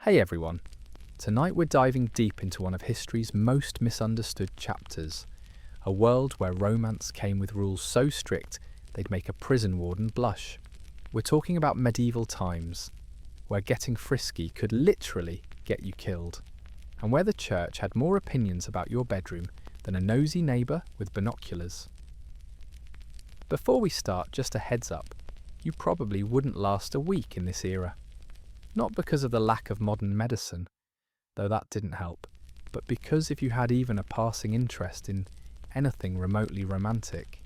Hey everyone, tonight we're diving deep into one of history's most misunderstood chapters, a world where romance came with rules so strict they'd make a prison warden blush. We're talking about medieval times, where getting frisky could literally get you killed, and where the church had more opinions about your bedroom than a nosy neighbour with binoculars. Before we start, just a heads up, you probably wouldn't last a week in this era. Not because of the lack of modern medicine, though that didn't help, but because if you had even a passing interest in anything remotely romantic,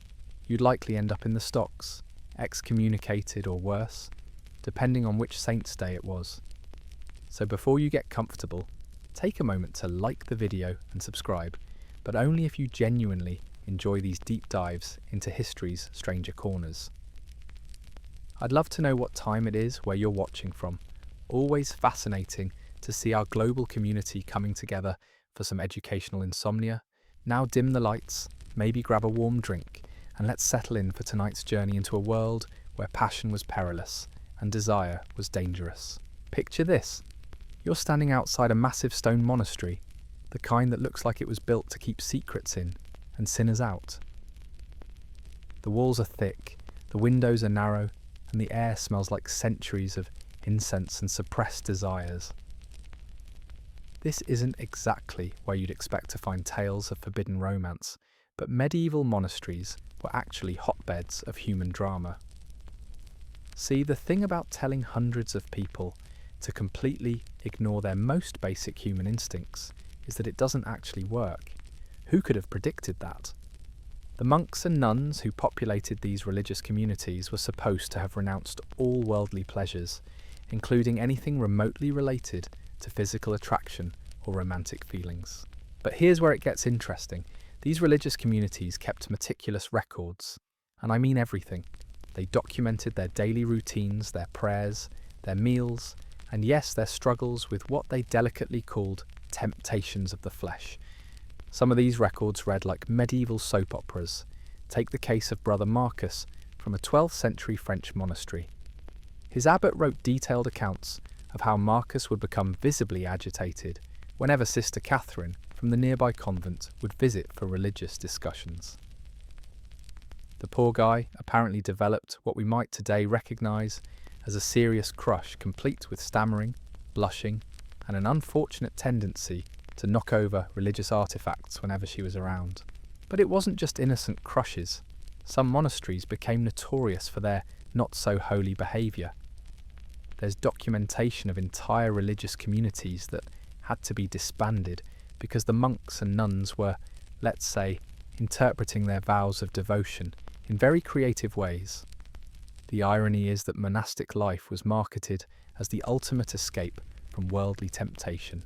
you'd likely end up in the stocks, excommunicated or worse, depending on which saint's day it was. So before you get comfortable, take a moment to like the video and subscribe, but only if you genuinely enjoy these deep dives into history's stranger corners. I'd love to know what time it is where you're watching from. Always fascinating to see our global community coming together for some educational insomnia. Now dim the lights, maybe grab a warm drink, and let's settle in for tonight's journey into a world where passion was perilous and desire was dangerous. Picture this. You're standing outside a massive stone monastery, the kind that looks like it was built to keep secrets in and sinners out. The walls are thick, the windows are narrow, and the air smells like centuries of incense and suppressed desires. This isn't exactly where you'd expect to find tales of forbidden romance, but medieval monasteries were actually hotbeds of human drama. See, the thing about telling hundreds of people to completely ignore their most basic human instincts is that it doesn't actually work. Who could have predicted that? The monks and nuns who populated these religious communities were supposed to have renounced all worldly pleasures, including anything remotely related to physical attraction or romantic feelings. But here's where it gets interesting. These religious communities kept meticulous records, and I mean everything. They documented their daily routines, their prayers, their meals, and yes, their struggles with what they delicately called temptations of the flesh. Some of these records read like medieval soap operas. Take the case of Brother Marcus from a 12th century French monastery. His abbot wrote detailed accounts of how Marcus would become visibly agitated whenever Sister Catherine from the nearby convent would visit for religious discussions. The poor guy apparently developed what we might today recognise as a serious crush, complete with stammering, blushing, and an unfortunate tendency to knock over religious artefacts whenever she was around. But it wasn't just innocent crushes. Some monasteries became notorious for their not-so-holy behaviour. There's documentation of entire religious communities that had to be disbanded because the monks and nuns were, let's say, interpreting their vows of devotion in very creative ways. The irony is that monastic life was marketed as the ultimate escape from worldly temptation.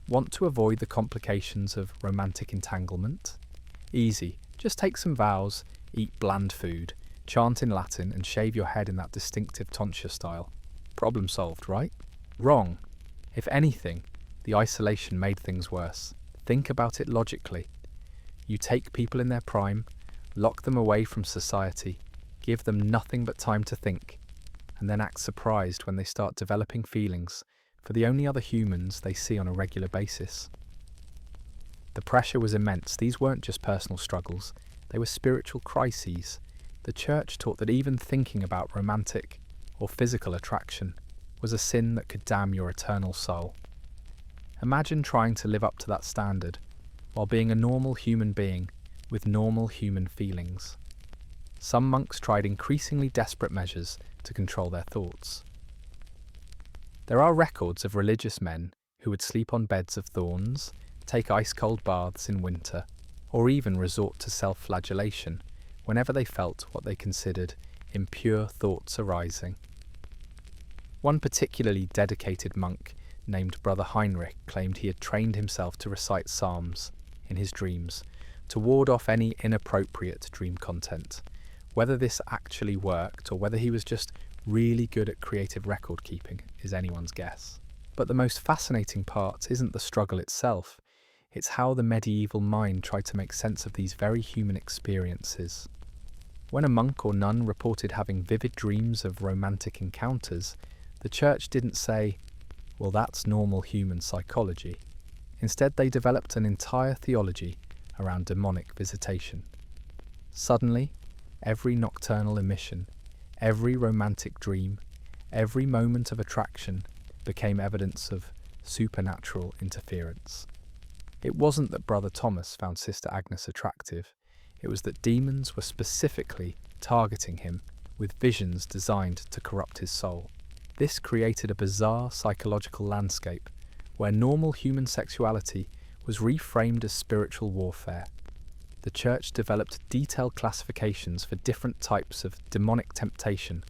Want to avoid the complications of romantic entanglement? Easy, just take some vows, eat bland food, chant in Latin and shave your head in that distinctive tonsure style. Problem solved, right? Wrong. If anything, the isolation made things worse. Think about it logically. You take people in their prime, lock them away from society, give them nothing but time to think, and then act surprised when they start developing feelings for the only other humans they see on a regular basis. The pressure was immense. These weren't just personal struggles, they were spiritual crises. The church taught that even thinking about romantic or physical attraction was a sin that could damn your eternal soul. Imagine trying to live up to that standard while being a normal human being with normal human feelings. Some monks tried increasingly desperate measures to control their thoughts. There are records of religious men who would sleep on beds of thorns, take ice-cold baths in winter, or even resort to self-flagellation whenever they felt what they considered impure thoughts arising. One particularly dedicated monk named Brother Heinrich claimed he had trained himself to recite psalms in his dreams to ward off any inappropriate dream content. Whether this actually worked or whether he was just really good at creative record keeping is anyone's guess. But the most fascinating part isn't the struggle itself, it's how the medieval mind tried to make sense of these very human experiences. When a monk or nun reported having vivid dreams of romantic encounters, the church didn't say, Well, that's normal human psychology. Instead, they developed an entire theology around demonic visitation. Suddenly, every nocturnal emission, every romantic dream, every moment of attraction became evidence of supernatural interference. It wasn't that Brother Thomas found Sister Agnes attractive, it was that demons were specifically targeting him with visions designed to corrupt his soul. This created a bizarre psychological landscape where normal human sexuality was reframed as spiritual warfare. The Church developed detailed classifications for different types of demonic temptation,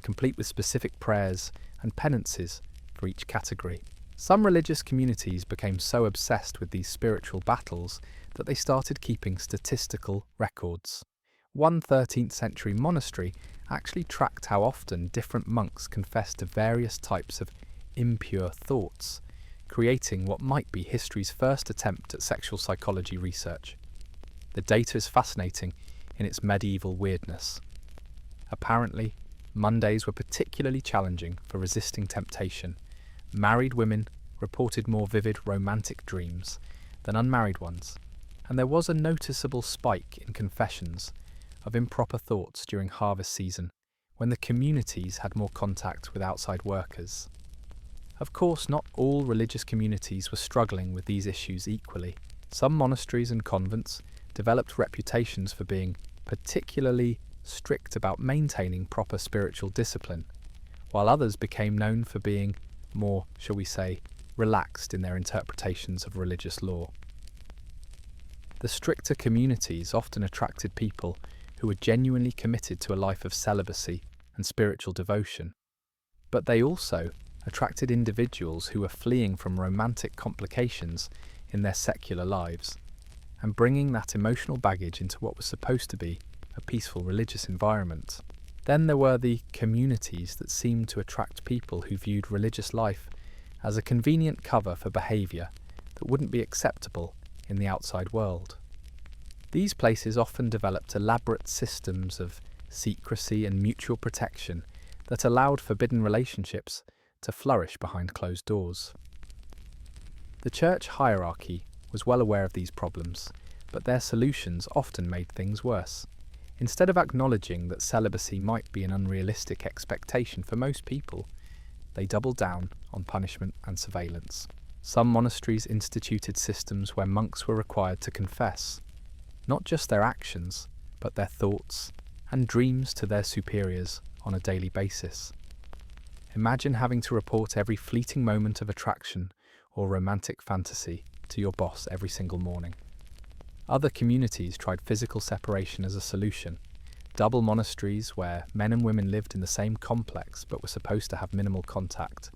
complete with specific prayers and penances for each category. Some religious communities became so obsessed with these spiritual battles that they started keeping statistical records. One 13th century monastery actually tracked how often different monks confessed to various types of impure thoughts, creating what might be history's first attempt at sexual psychology research. The data is fascinating in its medieval weirdness. Apparently, Mondays were particularly challenging for resisting temptation. Married women reported more vivid romantic dreams than unmarried ones, and there was a noticeable spike in confessions of improper thoughts during harvest season, when the communities had more contact with outside workers. Of course, not all religious communities were struggling with these issues equally. Some monasteries and convents developed reputations for being particularly strict about maintaining proper spiritual discipline, while others became known for being more, shall we say, relaxed in their interpretations of religious law. The stricter communities often attracted people who were genuinely committed to a life of celibacy and spiritual devotion, but they also attracted individuals who were fleeing from romantic complications in their secular lives and bringing that emotional baggage into what was supposed to be a peaceful religious environment. Then there were the communities that seemed to attract people who viewed religious life as a convenient cover for behaviour that wouldn't be acceptable in the outside world. These places often developed elaborate systems of secrecy and mutual protection that allowed forbidden relationships to flourish behind closed doors. The church hierarchy was well aware of these problems, but their solutions often made things worse. Instead of acknowledging that celibacy might be an unrealistic expectation for most people, they doubled down on punishment and surveillance. Some monasteries instituted systems where monks were required to confess, not just their actions, but their thoughts and dreams to their superiors on a daily basis. Imagine having to report every fleeting moment of attraction or romantic fantasy to your boss every single morning. Other communities tried physical separation as a solution. Double monasteries, where men and women lived in the same complex but were supposed to have minimal contact,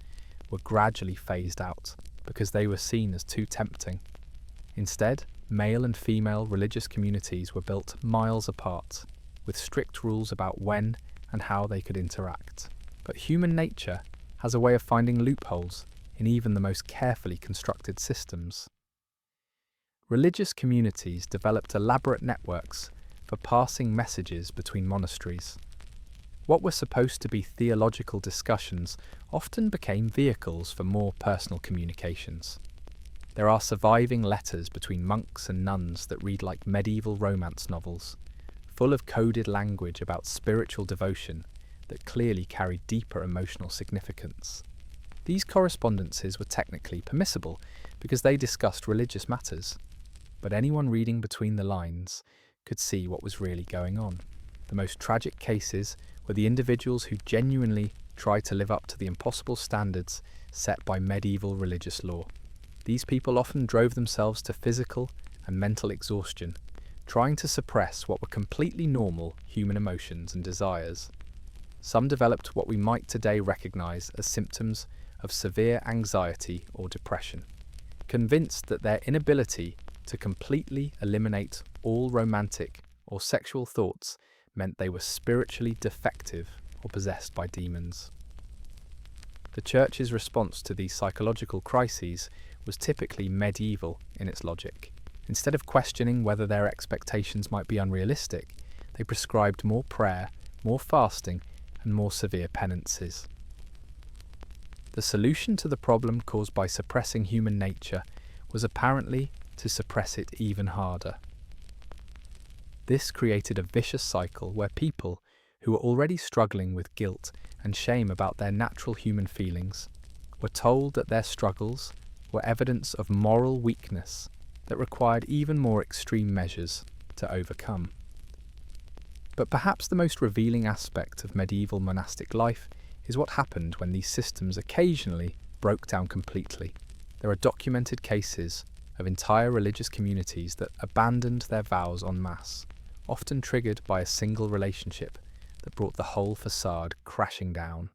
were gradually phased out because they were seen as too tempting. Instead, male and female religious communities were built miles apart, with strict rules about when and how they could interact. But human nature has a way of finding loopholes in even the most carefully constructed systems. Religious communities developed elaborate networks for passing messages between monasteries. What were supposed to be theological discussions often became vehicles for more personal communications. There are surviving letters between monks and nuns that read like medieval romance novels, full of coded language about spiritual devotion that clearly carried deeper emotional significance. These correspondences were technically permissible because they discussed religious matters, but anyone reading between the lines could see what was really going on. The most tragic cases were the individuals who genuinely tried to live up to the impossible standards set by medieval religious law. These people often drove themselves to physical and mental exhaustion, trying to suppress what were completely normal human emotions and desires. Some developed what we might today recognize as symptoms of severe anxiety or depression, convinced that their inability to completely eliminate all romantic or sexual thoughts meant they were spiritually defective or possessed by demons. The Church's response to these psychological crises was typically medieval in its logic. Instead of questioning whether their expectations might be unrealistic, they prescribed more prayer, more fasting, and more severe penances. The solution to the problem caused by suppressing human nature was apparently to suppress it even harder. This created a vicious cycle where people who were already struggling with guilt and shame about their natural human feelings were told that their struggles were evidence of moral weakness that required even more extreme measures to overcome. But perhaps the most revealing aspect of medieval monastic life is what happened when these systems occasionally broke down completely. There are documented cases of entire religious communities that abandoned their vows en masse, often triggered by a single relationship that brought the whole facade crashing down.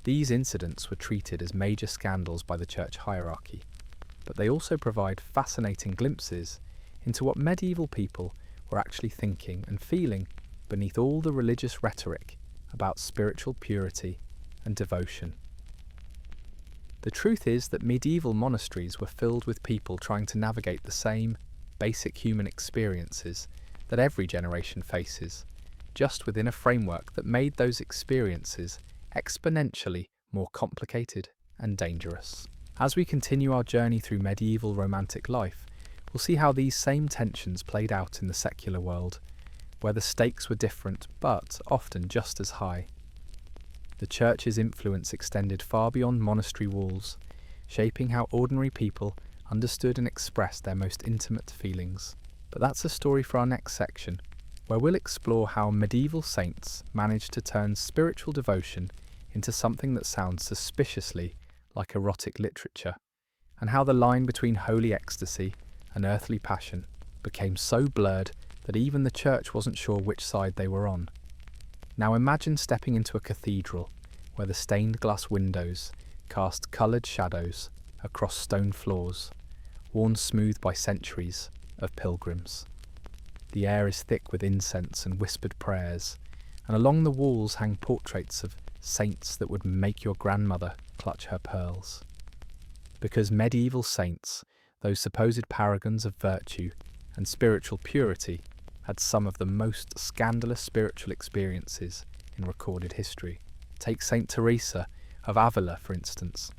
These incidents were treated as major scandals by the church hierarchy, but they also provide fascinating glimpses into what medieval people were actually thinking and feeling beneath all the religious rhetoric about spiritual purity and devotion. The truth is that medieval monasteries were filled with people trying to navigate the same basic human experiences that every generation faces, just within a framework that made those experiences exponentially more complicated and dangerous. As we continue our journey through medieval romantic life, we'll see how these same tensions played out in the secular world, where the stakes were different but often just as high. The church's influence extended far beyond monastery walls, shaping how ordinary people understood and expressed their most intimate feelings. But that's a story for our next section, where we'll explore how medieval saints managed to turn spiritual devotion into something that sounds suspiciously like erotic literature, and how the line between holy ecstasy and earthly passion became so blurred that even the church wasn't sure which side they were on. Now imagine stepping into a cathedral where the stained glass windows cast coloured shadows across stone floors, worn smooth by centuries of pilgrims. The air is thick with incense and whispered prayers, and along the walls hang portraits of saints that would make your grandmother clutch her pearls. Because medieval saints, those supposed paragons of virtue and spiritual purity, had some of the most scandalous spiritual experiences in recorded history. Take Saint Teresa of Avila, for instance.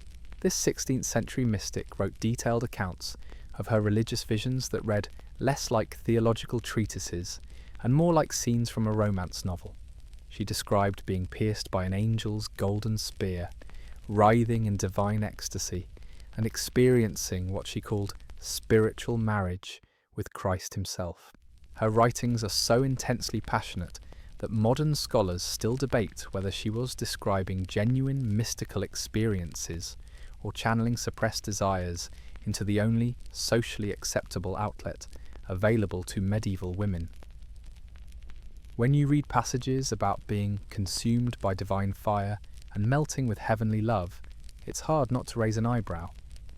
This 16th century mystic wrote detailed accounts of her religious visions that read less like theological treatises and more like scenes from a romance novel. She described being pierced by an angel's golden spear, writhing in divine ecstasy, and experiencing what she called spiritual marriage with Christ himself. Her writings are so intensely passionate that modern scholars still debate whether she was describing genuine mystical experiences or channeling suppressed desires into the only socially acceptable outlet available to medieval women. When you read passages about being consumed by divine fire and melting with heavenly love, it's hard not to raise an eyebrow.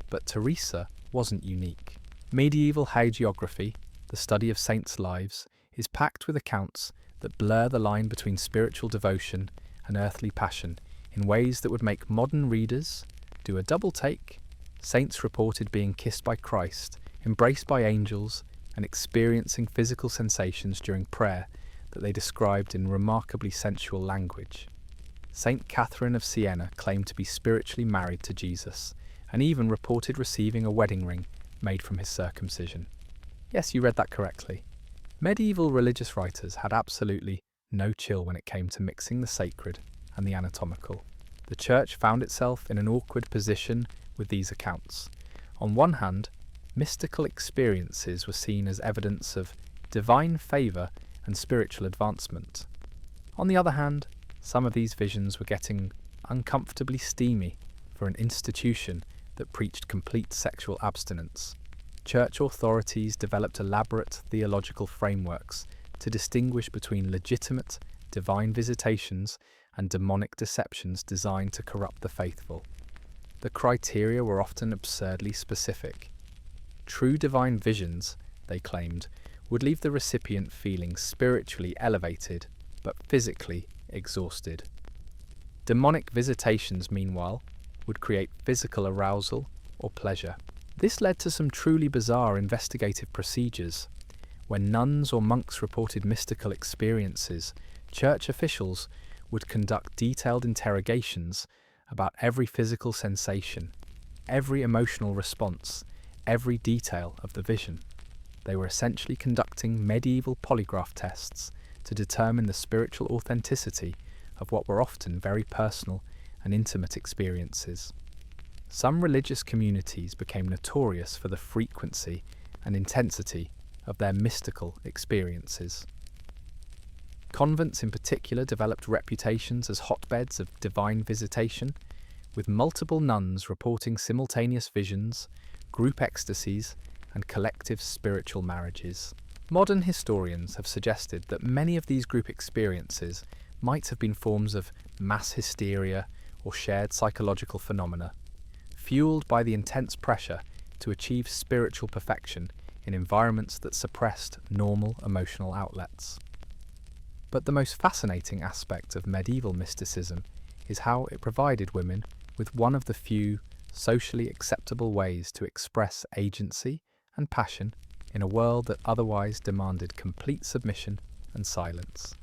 But Teresa wasn't unique. Medieval hagiography, the study of saints' lives, is packed with accounts that blur the line between spiritual devotion and earthly passion in ways that would make modern readers do a double take. Saints reported being kissed by Christ, embraced by angels, and experiencing physical sensations during prayer that they described in remarkably sensual language. Saint Catherine of Siena claimed to be spiritually married to Jesus, and even reported receiving a wedding ring made from his circumcision. Yes, you read that correctly. Medieval religious writers had absolutely no chill when it came to mixing the sacred and the anatomical. The church found itself in an awkward position with these accounts. On one hand, mystical experiences were seen as evidence of divine favour and spiritual advancement. On the other hand, some of these visions were getting uncomfortably steamy for an institution that preached complete sexual abstinence. Church authorities developed elaborate theological frameworks to distinguish between legitimate divine visitations and demonic deceptions designed to corrupt the faithful. The criteria were often absurdly specific. True divine visions, they claimed, would leave the recipient feeling spiritually elevated but physically exhausted. Demonic visitations, meanwhile, would create physical arousal or pleasure. This led to some truly bizarre investigative procedures. When nuns or monks reported mystical experiences, church officials would conduct detailed interrogations about every physical sensation, every emotional response, every detail of the vision. They were essentially conducting medieval polygraph tests to determine the spiritual authenticity of what were often very personal and intimate experiences. Some religious communities became notorious for the frequency and intensity of their mystical experiences. Convents in particular developed reputations as hotbeds of divine visitation, with multiple nuns reporting simultaneous visions, group ecstasies, and collective spiritual marriages. Modern historians have suggested that many of these group experiences might have been forms of mass hysteria or shared psychological phenomena, fueled by the intense pressure to achieve spiritual perfection in environments that suppressed normal emotional outlets. But the most fascinating aspect of medieval mysticism is how it provided women with one of the few socially acceptable ways to express agency and passion in a world that otherwise demanded complete submission and silence.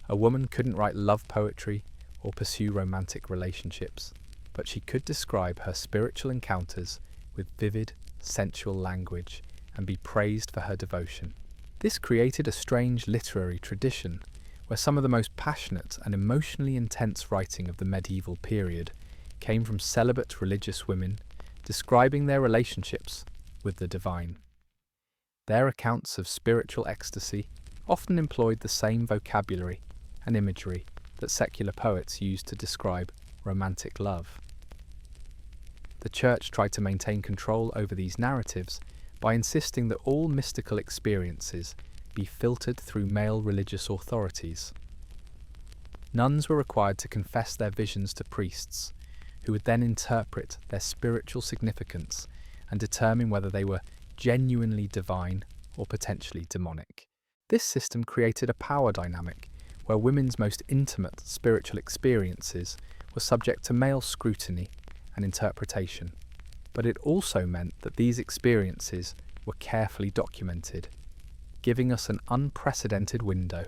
A woman couldn't write love poetry or pursue romantic relationships, but she could describe her spiritual encounters with vivid, sensual language and be praised for her devotion. This created a strange literary tradition where some of the most passionate and emotionally intense writing of the medieval period came from celibate religious women describing their relationships with the divine. Their accounts of spiritual ecstasy often employed the same vocabulary and imagery that secular poets used to describe romantic love. The Church tried to maintain control over these narratives by insisting that all mystical experiences be filtered through male religious authorities. Nuns were required to confess their visions to priests, who would then interpret their spiritual significance and determine whether they were genuinely divine or potentially demonic. This system created a power dynamic where women's most intimate spiritual experiences were subject to male scrutiny and interpretation. But it also meant that these experiences were carefully documented, giving us an unprecedented window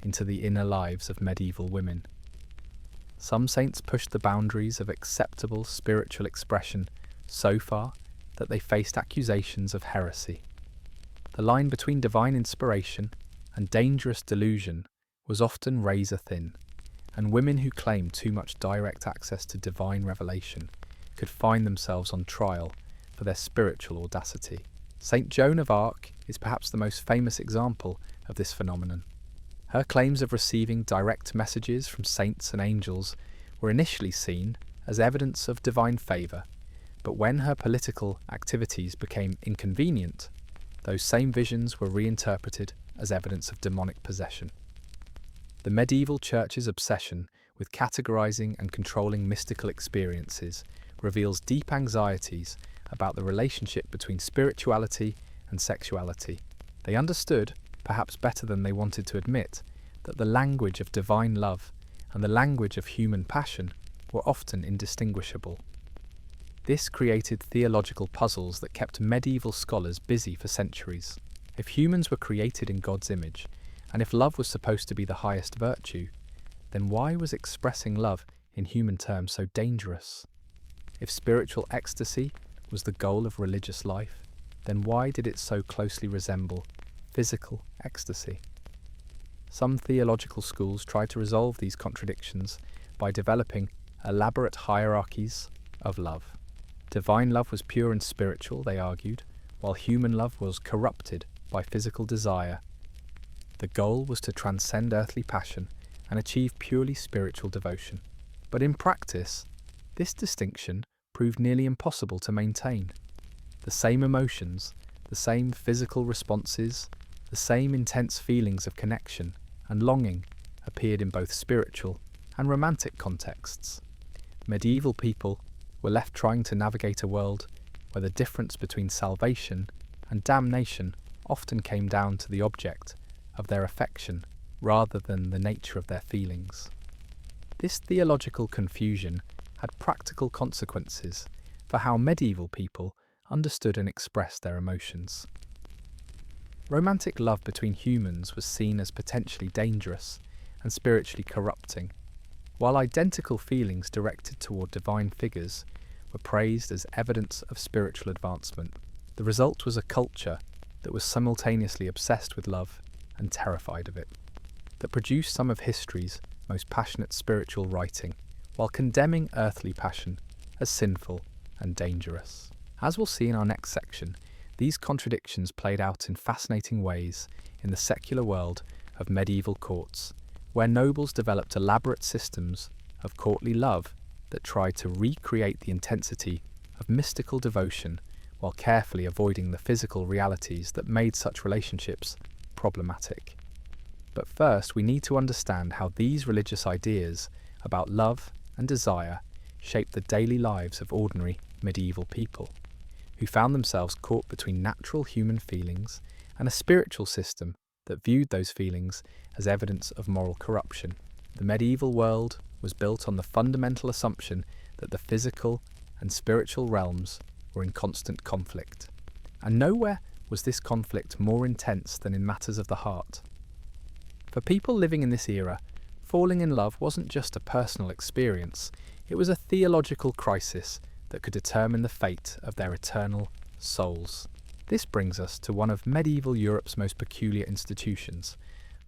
into the inner lives of medieval women. Some saints pushed the boundaries of acceptable spiritual expression so far that they faced accusations of heresy. The line between divine inspiration and dangerous delusion was often razor thin, and women who claimed too much direct access to divine revelation could find themselves on trial for their spiritual audacity. Saint Joan of Arc is perhaps the most famous example of this phenomenon. Her claims of receiving direct messages from saints and angels were initially seen as evidence of divine favour, but when her political activities became inconvenient, those same visions were reinterpreted as evidence of demonic possession. The medieval Church's obsession with categorising and controlling mystical experiences reveals deep anxieties about the relationship between spirituality and sexuality. They understood, perhaps better than they wanted to admit, that the language of divine love and the language of human passion were often indistinguishable. This created theological puzzles that kept medieval scholars busy for centuries. If humans were created in God's image, and if love was supposed to be the highest virtue, then why was expressing love in human terms so dangerous? If spiritual ecstasy was the goal of religious life, then why did it so closely resemble physical ecstasy? Some theological schools tried to resolve these contradictions by developing elaborate hierarchies of love. Divine love was pure and spiritual, they argued, while human love was corrupted by physical desire. The goal was to transcend earthly passion and achieve purely spiritual devotion. But in practice, this distinction proved nearly impossible to maintain. The same emotions, the same physical responses, the same intense feelings of connection and longing appeared in both spiritual and romantic contexts. Medieval people were left trying to navigate a world where the difference between salvation and damnation often came down to the object of their affection rather than the nature of their feelings. This theological confusion had practical consequences for how medieval people understood and expressed their emotions. Romantic love between humans was seen as potentially dangerous and spiritually corrupting, while identical feelings directed toward divine figures were praised as evidence of spiritual advancement. The result was a culture that was simultaneously obsessed with love and terrified of it, that produced some of history's most passionate spiritual writing, while condemning earthly passion as sinful and dangerous. As we'll see in our next section, these contradictions played out in fascinating ways in the secular world of medieval courts, where nobles developed elaborate systems of courtly love that tried to recreate the intensity of mystical devotion while carefully avoiding the physical realities that made such relationships problematic. But first, we need to understand how these religious ideas about love and desire shaped the daily lives of ordinary medieval people, who found themselves caught between natural human feelings and a spiritual system that viewed those feelings as evidence of moral corruption. The medieval world was built on the fundamental assumption that the physical and spiritual realms were in constant conflict, and nowhere was this conflict more intense than in matters of the heart. For people living in this era, falling in love wasn't just a personal experience, it was a theological crisis that could determine the fate of their eternal souls. This brings us to one of medieval Europe's most peculiar institutions,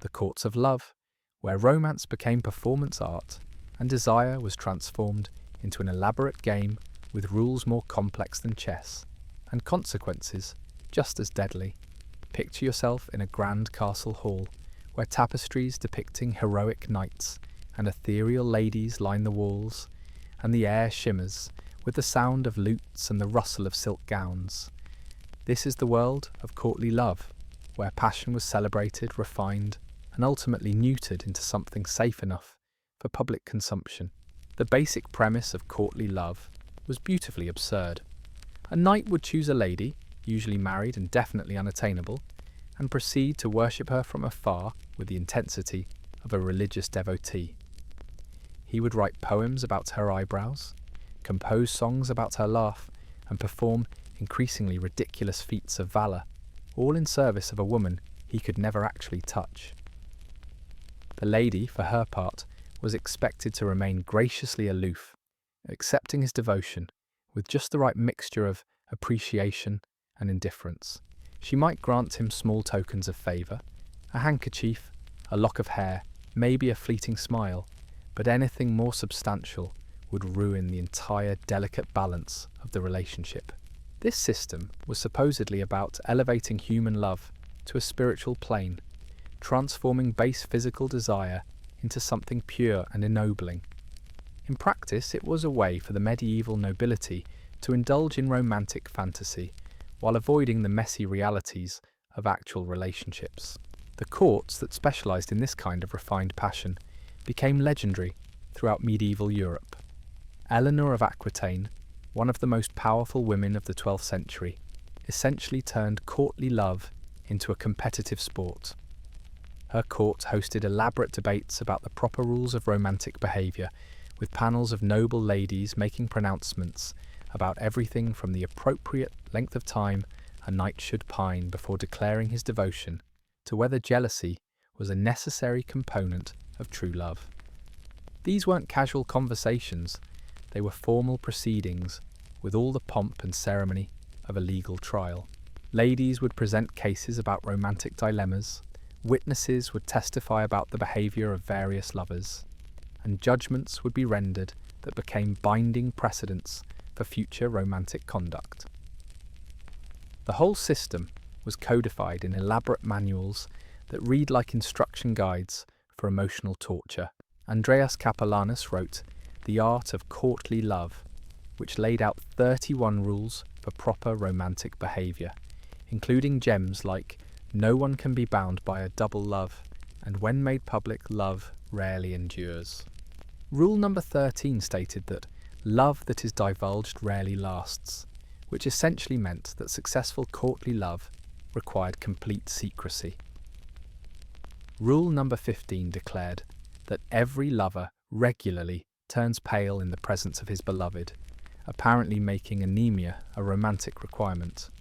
the courts of love, where romance became performance art and desire was transformed into an elaborate game with rules more complex than chess, and consequences just as deadly. Picture yourself in a grand castle hall, where tapestries depicting heroic knights and ethereal ladies line the walls, and the air shimmers with the sound of lutes and the rustle of silk gowns. This is the world of courtly love, where passion was celebrated, refined, and ultimately neutered into something safe enough for public consumption. The basic premise of courtly love was beautifully absurd. A knight would choose a lady, usually married and definitely unattainable, and proceed to worship her from afar with the intensity of a religious devotee. He would write poems about her eyebrows, compose songs about her laugh, and perform increasingly ridiculous feats of valour, all in service of a woman he could never actually touch. The lady, for her part, was expected to remain graciously aloof, accepting his devotion with just the right mixture of appreciation and indifference. She might grant him small tokens of favour, a handkerchief, a lock of hair, maybe a fleeting smile, but anything more substantial would ruin the entire delicate balance of the relationship. This system was supposedly about elevating human love to a spiritual plane, transforming base physical desire into something pure and ennobling. In practice, it was a way for the medieval nobility to indulge in romantic fantasy while avoiding the messy realities of actual relationships. The courts that specialised in this kind of refined passion became legendary throughout medieval Europe. Eleanor of Aquitaine, one of the most powerful women of the 12th century, essentially turned courtly love into a competitive sport. Her court hosted elaborate debates about the proper rules of romantic behaviour, with panels of noble ladies making pronouncements about everything from the appropriate length of time a knight should pine before declaring his devotion to whether jealousy was a necessary component of true love. These weren't casual conversations, they were formal proceedings with all the pomp and ceremony of a legal trial. Ladies would present cases about romantic dilemmas, witnesses would testify about the behaviour of various lovers, and judgments would be rendered that became binding precedents for future romantic conduct. The whole system was codified in elaborate manuals that read like instruction guides for emotional torture. Andreas Capellanus wrote The Art of Courtly Love, which laid out 31 rules for proper romantic behaviour, including gems like no one can be bound by a double love, and when made public, love rarely endures. Rule number 13 stated that love that is divulged rarely lasts, which essentially meant that successful courtly love required complete secrecy. Rule number 15 declared that every lover regularly turns pale in the presence of his beloved, apparently making anemia a romantic requirement.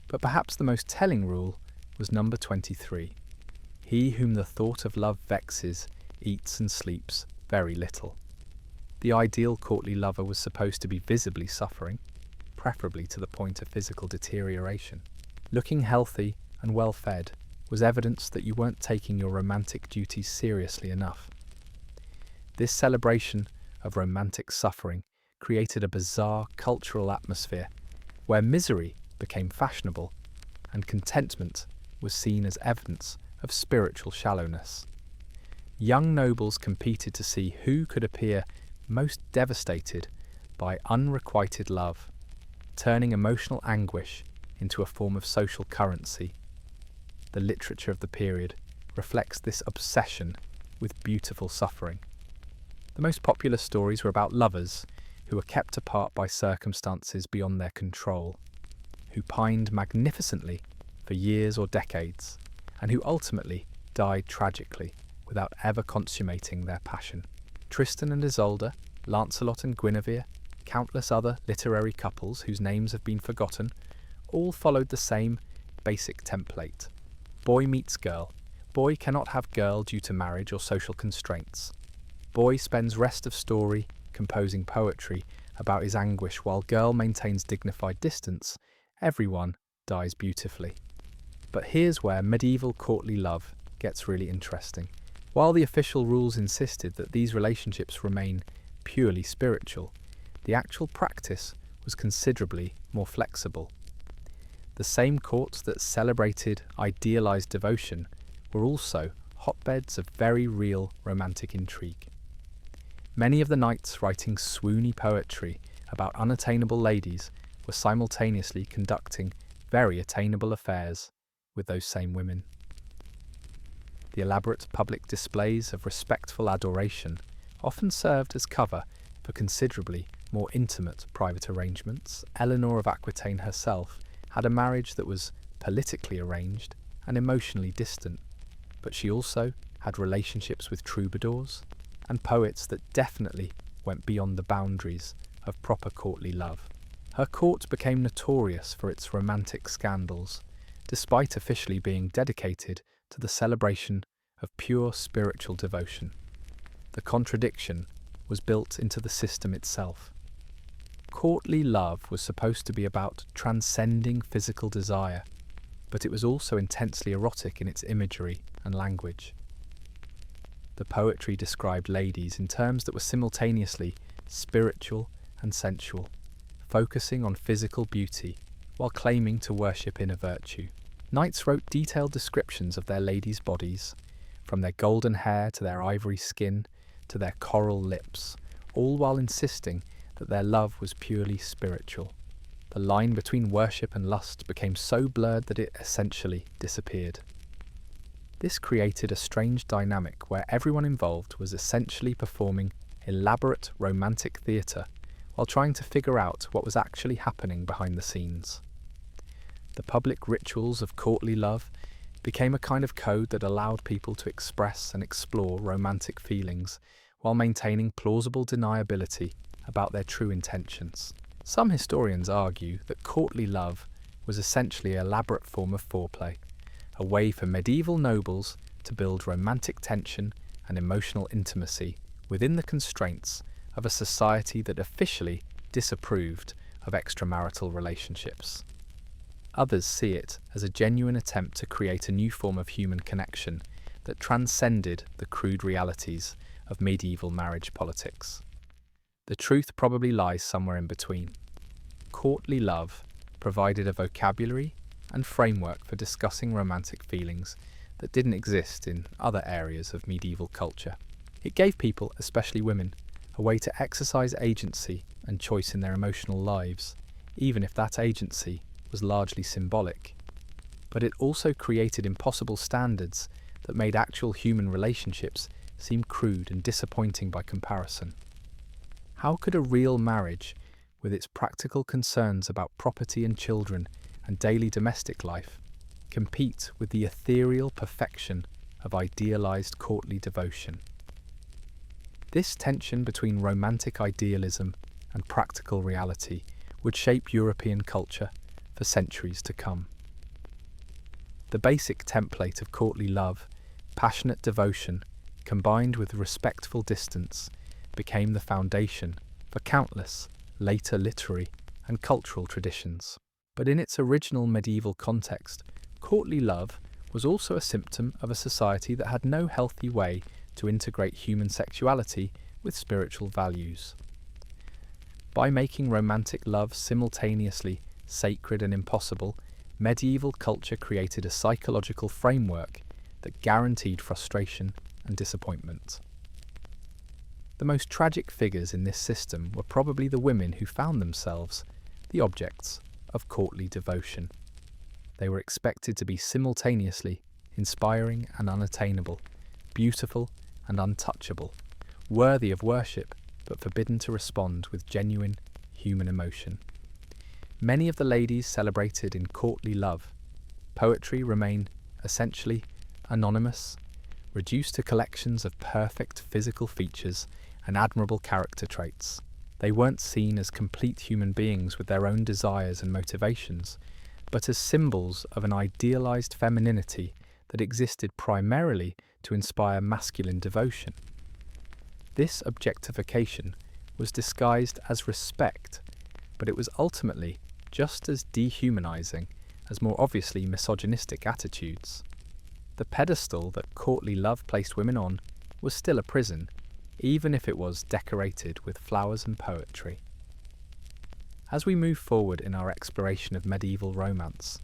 But perhaps the most telling rule was number 23. He whom the thought of love vexes eats and sleeps very little. The ideal courtly lover was supposed to be visibly suffering, preferably to the point of physical deterioration. Looking healthy and well-fed was evidence that you weren't taking your romantic duties seriously enough. This celebration of romantic suffering created a bizarre cultural atmosphere where misery became fashionable and contentment was seen as evidence of spiritual shallowness. Young nobles competed to see who could appear most devastated by unrequited love, turning emotional anguish into a form of social currency. The literature of the period reflects this obsession with beautiful suffering. The most popular stories were about lovers who were kept apart by circumstances beyond their control, who pined magnificently for years or decades, and who ultimately died tragically without ever consummating their passion. Tristan and Isolde, Lancelot and Guinevere, countless other literary couples whose names have been forgotten, all followed the same basic template. Boy meets girl. Boy cannot have girl due to marriage or social constraints. Boy spends rest of story composing poetry about his anguish while girl maintains dignified distance. Everyone dies beautifully. But here's where medieval courtly love gets really interesting. While the official rules insisted that these relationships remain purely spiritual, the actual practice was considerably more flexible. The same courts that celebrated idealized devotion were also hotbeds of very real romantic intrigue. Many of the knights writing swoony poetry about unattainable ladies were simultaneously conducting very attainable affairs with those same women. The elaborate public displays of respectful adoration often served as cover for considerably more intimate private arrangements. Eleanor of Aquitaine herself had a marriage that was politically arranged and emotionally distant, but she also had relationships with troubadours and poets that definitely went beyond the boundaries of proper courtly love. Her court became notorious for its romantic scandals, despite officially being dedicated to the celebration of pure spiritual devotion. The contradiction was built into the system itself. Courtly love was supposed to be about transcending physical desire, but it was also intensely erotic in its imagery and language. The poetry described ladies in terms that were simultaneously spiritual and sensual, focusing on physical beauty while claiming to worship inner virtue. Knights wrote detailed descriptions of their ladies' bodies, from their golden hair to their ivory skin to their coral lips, all while insisting that their love was purely spiritual. The line between worship and lust became so blurred that it essentially disappeared. This created a strange dynamic where everyone involved was essentially performing elaborate romantic theatre while trying to figure out what was actually happening behind the scenes. The public rituals of courtly love became a kind of code that allowed people to express and explore romantic feelings while maintaining plausible deniability about their true intentions. Some historians argue that courtly love was essentially an elaborate form of foreplay, a way for medieval nobles to build romantic tension and emotional intimacy within the constraints of a society that officially disapproved of extramarital relationships. Others see it as a genuine attempt to create a new form of human connection that transcended the crude realities of medieval marriage politics. The truth probably lies somewhere in between. Courtly love provided a vocabulary and framework for discussing romantic feelings that didn't exist in other areas of medieval culture. It gave people, especially women, a way to exercise agency and choice in their emotional lives, even if that agency was largely symbolic. But it also created impossible standards that made actual human relationships seem crude and disappointing by comparison. How could a real marriage, with its practical concerns about property and children and daily domestic life, compete with the ethereal perfection of idealized courtly devotion? This tension between romantic idealism and practical reality would shape European culture for centuries to come. The basic template of courtly love, passionate devotion, combined with respectful distance, became the foundation for countless later literary and cultural traditions. But in its original medieval context, courtly love was also a symptom of a society that had no healthy way to integrate human sexuality with spiritual values. By making romantic love simultaneously sacred and impossible, medieval culture created a psychological framework that guaranteed frustration and disappointment. The most tragic figures in this system were probably the women who found themselves the objects of courtly devotion. They were expected to be simultaneously inspiring and unattainable, beautiful and untouchable, worthy of worship but forbidden to respond with genuine human emotion. Many of the ladies celebrated in courtly love. Poetry remained essentially anonymous, reduced to collections of perfect physical features and admirable character traits. They weren't seen as complete human beings with their own desires and motivations, but as symbols of an idealized femininity that existed primarily to inspire masculine devotion. This objectification was disguised as respect, but it was ultimately just as dehumanizing as more obviously misogynistic attitudes. The pedestal that courtly love placed women on was still a prison, even if it was decorated with flowers and poetry. As we move forward in our exploration of medieval romance,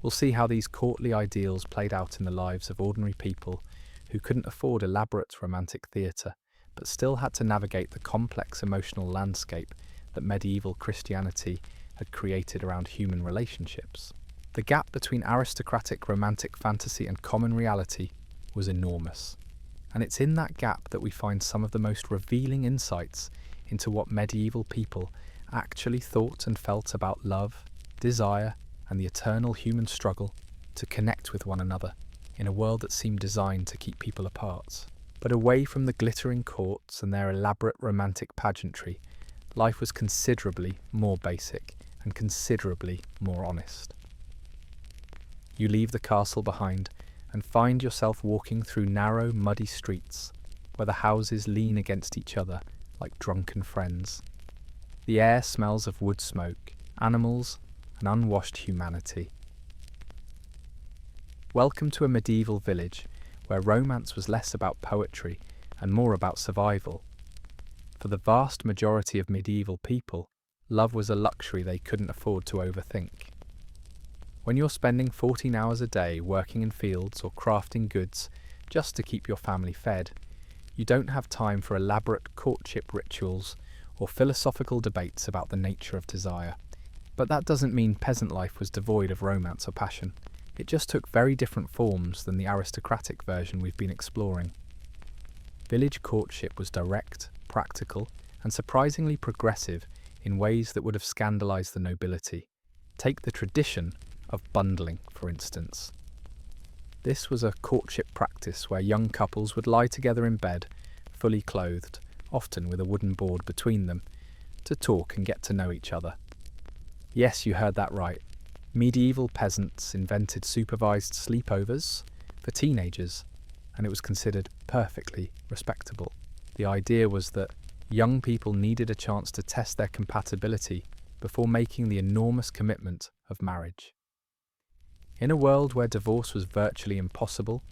we'll see how these courtly ideals played out in the lives of ordinary people who couldn't afford elaborate romantic theatre, but still had to navigate the complex emotional landscape that medieval Christianity had created around human relationships. The gap between aristocratic romantic fantasy and common reality was enormous, and it's in that gap that we find some of the most revealing insights into what medieval people actually thought and felt about love, desire, and the eternal human struggle to connect with one another in a world that seemed designed to keep people apart. But away from the glittering courts and their elaborate romantic pageantry, life was considerably more basic and considerably more honest. You leave the castle behind and find yourself walking through narrow, muddy streets where the houses lean against each other like drunken friends. The air smells of wood smoke, animals, and unwashed humanity. Welcome to a medieval village where romance was less about poetry and more about survival. For the vast majority of medieval people, love was a luxury they couldn't afford to overthink. When you're spending 14 hours a day working in fields or crafting goods just to keep your family fed, you don't have time for elaborate courtship rituals or philosophical debates about the nature of desire. But that doesn't mean peasant life was devoid of romance or passion. It just took very different forms than the aristocratic version we've been exploring. Village courtship was direct, practical, and surprisingly progressive in ways that would have scandalized the nobility. Take the tradition of bundling, for instance. This was a courtship practice where young couples would lie together in bed, fully clothed, often with a wooden board between them, to talk and get to know each other. Yes, you heard that right. Medieval peasants invented supervised sleepovers for teenagers, and it was considered perfectly respectable. The idea was that young people needed a chance to test their compatibility before making the enormous commitment of marriage. In a world where divorce was virtually impossible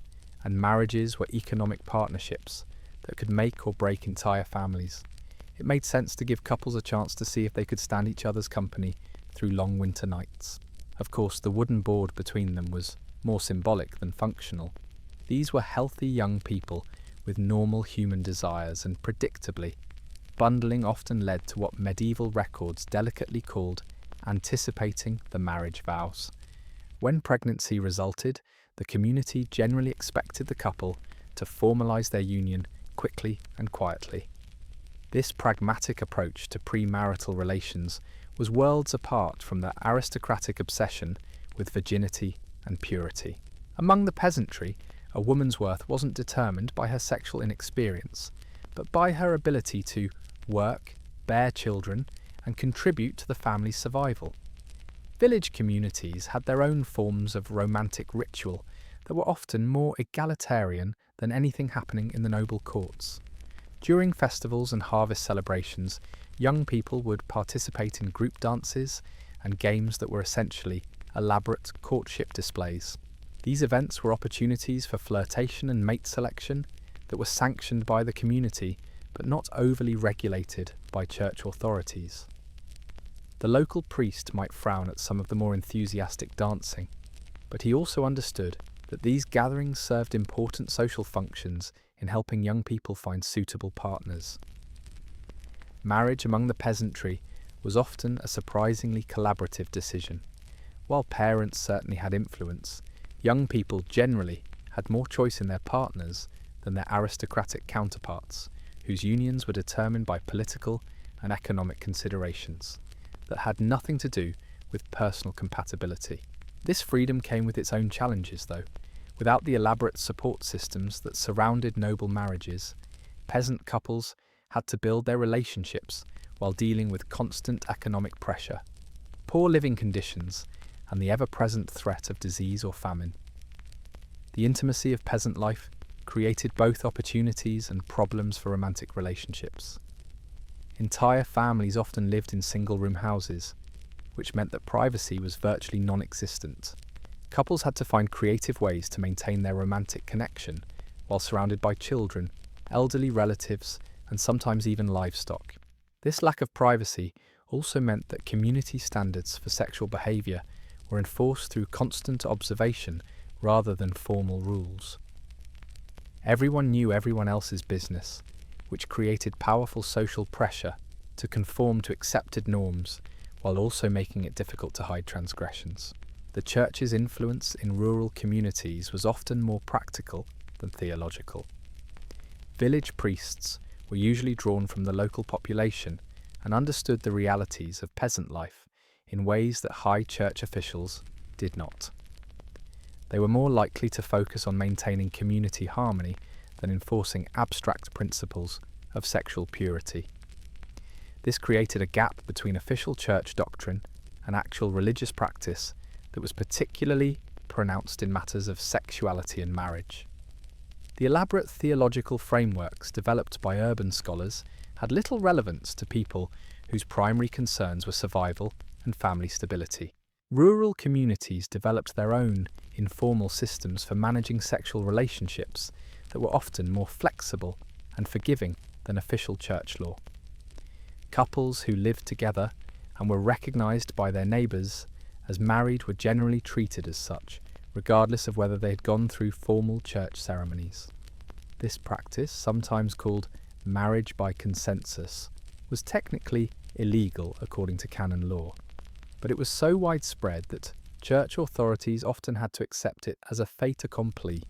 and marriages were economic partnerships that could make or break entire families, it made sense to give couples a chance to see if they could stand each other's company through long winter nights. Of course, the wooden board between them was more symbolic than functional. These were healthy young people with normal human desires, and predictably, bundling often led to what medieval records delicately called anticipating the marriage vows. When pregnancy resulted, the community generally expected the couple to formalize their union quickly and quietly. This pragmatic approach to premarital relations was worlds apart from the aristocratic obsession with virginity and purity. Among the peasantry, a woman's worth wasn't determined by her sexual inexperience, but by her ability to work, bear children, and contribute to the family's survival. Village communities had their own forms of romantic ritual that were often more egalitarian than anything happening in the noble courts. During festivals and harvest celebrations, young people would participate in group dances and games that were essentially elaborate courtship displays. These events were opportunities for flirtation and mate selection that were sanctioned by the community but not overly regulated by church authorities. The local priest might frown at some of the more enthusiastic dancing, but he also understood that these gatherings served important social functions in helping young people find suitable partners. Marriage among the peasantry was often a surprisingly collaborative decision. While parents certainly had influence, young people generally had more choice in their partners than their aristocratic counterparts, whose unions were determined by political and economic considerations that had nothing to do with personal compatibility. This freedom came with its own challenges, though. Without the elaborate support systems that surrounded noble marriages, peasant couples had to build their relationships while dealing with constant economic pressure, poor living conditions, and the ever-present threat of disease or famine. The intimacy of peasant life created both opportunities and problems for romantic relationships. Entire families often lived in single-room houses, which meant that privacy was virtually non-existent. Couples had to find creative ways to maintain their romantic connection while surrounded by children, elderly relatives, and sometimes even livestock. This lack of privacy also meant that community standards for sexual behaviour were enforced through constant observation rather than formal rules. Everyone knew everyone else's business, which created powerful social pressure to conform to accepted norms while also making it difficult to hide transgressions. The church's influence in rural communities was often more practical than theological. Village priests were usually drawn from the local population and understood the realities of peasant life in ways that high church officials did not. They were more likely to focus on maintaining community harmony than enforcing abstract principles of sexual purity. This created a gap between official church doctrine and actual religious practice that was particularly pronounced in matters of sexuality and marriage. The elaborate theological frameworks developed by urban scholars had little relevance to people whose primary concerns were survival and family stability. Rural communities developed their own informal systems for managing sexual relationships that were often more flexible and forgiving than official church law. Couples who lived together and were recognized by their neighbors as married were generally treated as such, regardless of whether they had gone through formal church ceremonies. This practice, sometimes called marriage by consensus, was technically illegal according to canon law, but it was so widespread that church authorities often had to accept it as a fait accompli.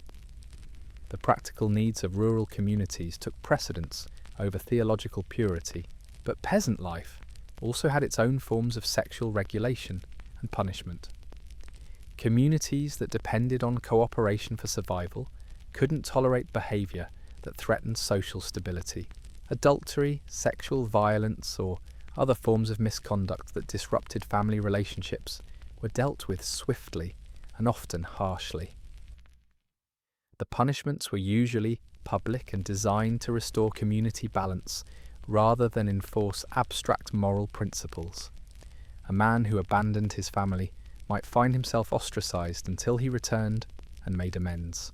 The practical needs of rural communities took precedence over theological purity, but peasant life also had its own forms of sexual regulation and punishment. Communities that depended on cooperation for survival couldn't tolerate behaviour that threatened social stability. Adultery, sexual violence, or other forms of misconduct that disrupted family relationships were dealt with swiftly and often harshly. The punishments were usually public and designed to restore community balance rather than enforce abstract moral principles. A man who abandoned his family might find himself ostracized until he returned and made amends.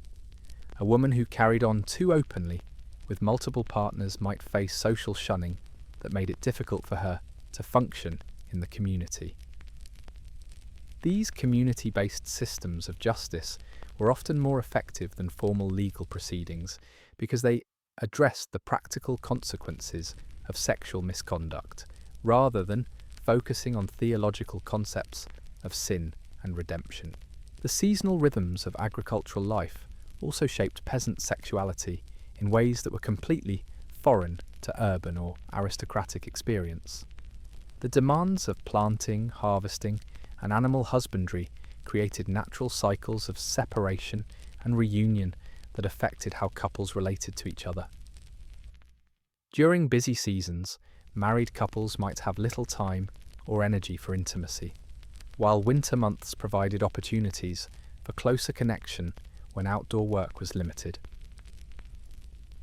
A woman who carried on too openly with multiple partners might face social shunning that made it difficult for her to function in the community. These community-based systems of justice were often more effective than formal legal proceedings because they addressed the practical consequences of sexual misconduct rather than focusing on theological concepts of sin and redemption. The seasonal rhythms of agricultural life also shaped peasant sexuality in ways that were completely foreign to urban or aristocratic experience. The demands of planting, harvesting, and animal husbandry created natural cycles of separation and reunion that affected how couples related to each other. During busy seasons, married couples might have little time or energy for intimacy, while winter months provided opportunities for closer connection when outdoor work was limited.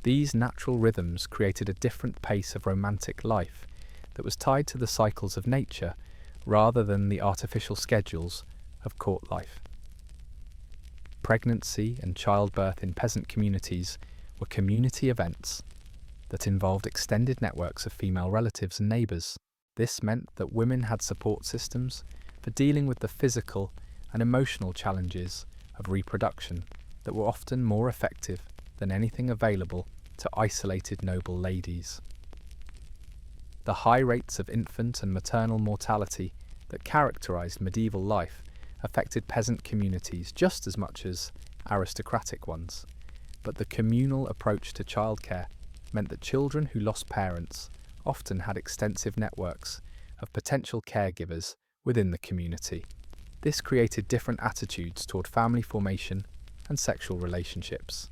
These natural rhythms created a different pace of romantic life that was tied to the cycles of nature rather than the artificial schedules of court life. Pregnancy and childbirth in peasant communities were community events that involved extended networks of female relatives and neighbours. This meant that women had support systems for dealing with the physical and emotional challenges of reproduction that were often more effective than anything available to isolated noble ladies. The high rates of infant and maternal mortality that characterised medieval life affected peasant communities just as much as aristocratic ones, but the communal approach to childcare meant that children who lost parents often had extensive networks of potential caregivers within the community. This created different attitudes toward family formation and sexual relationships.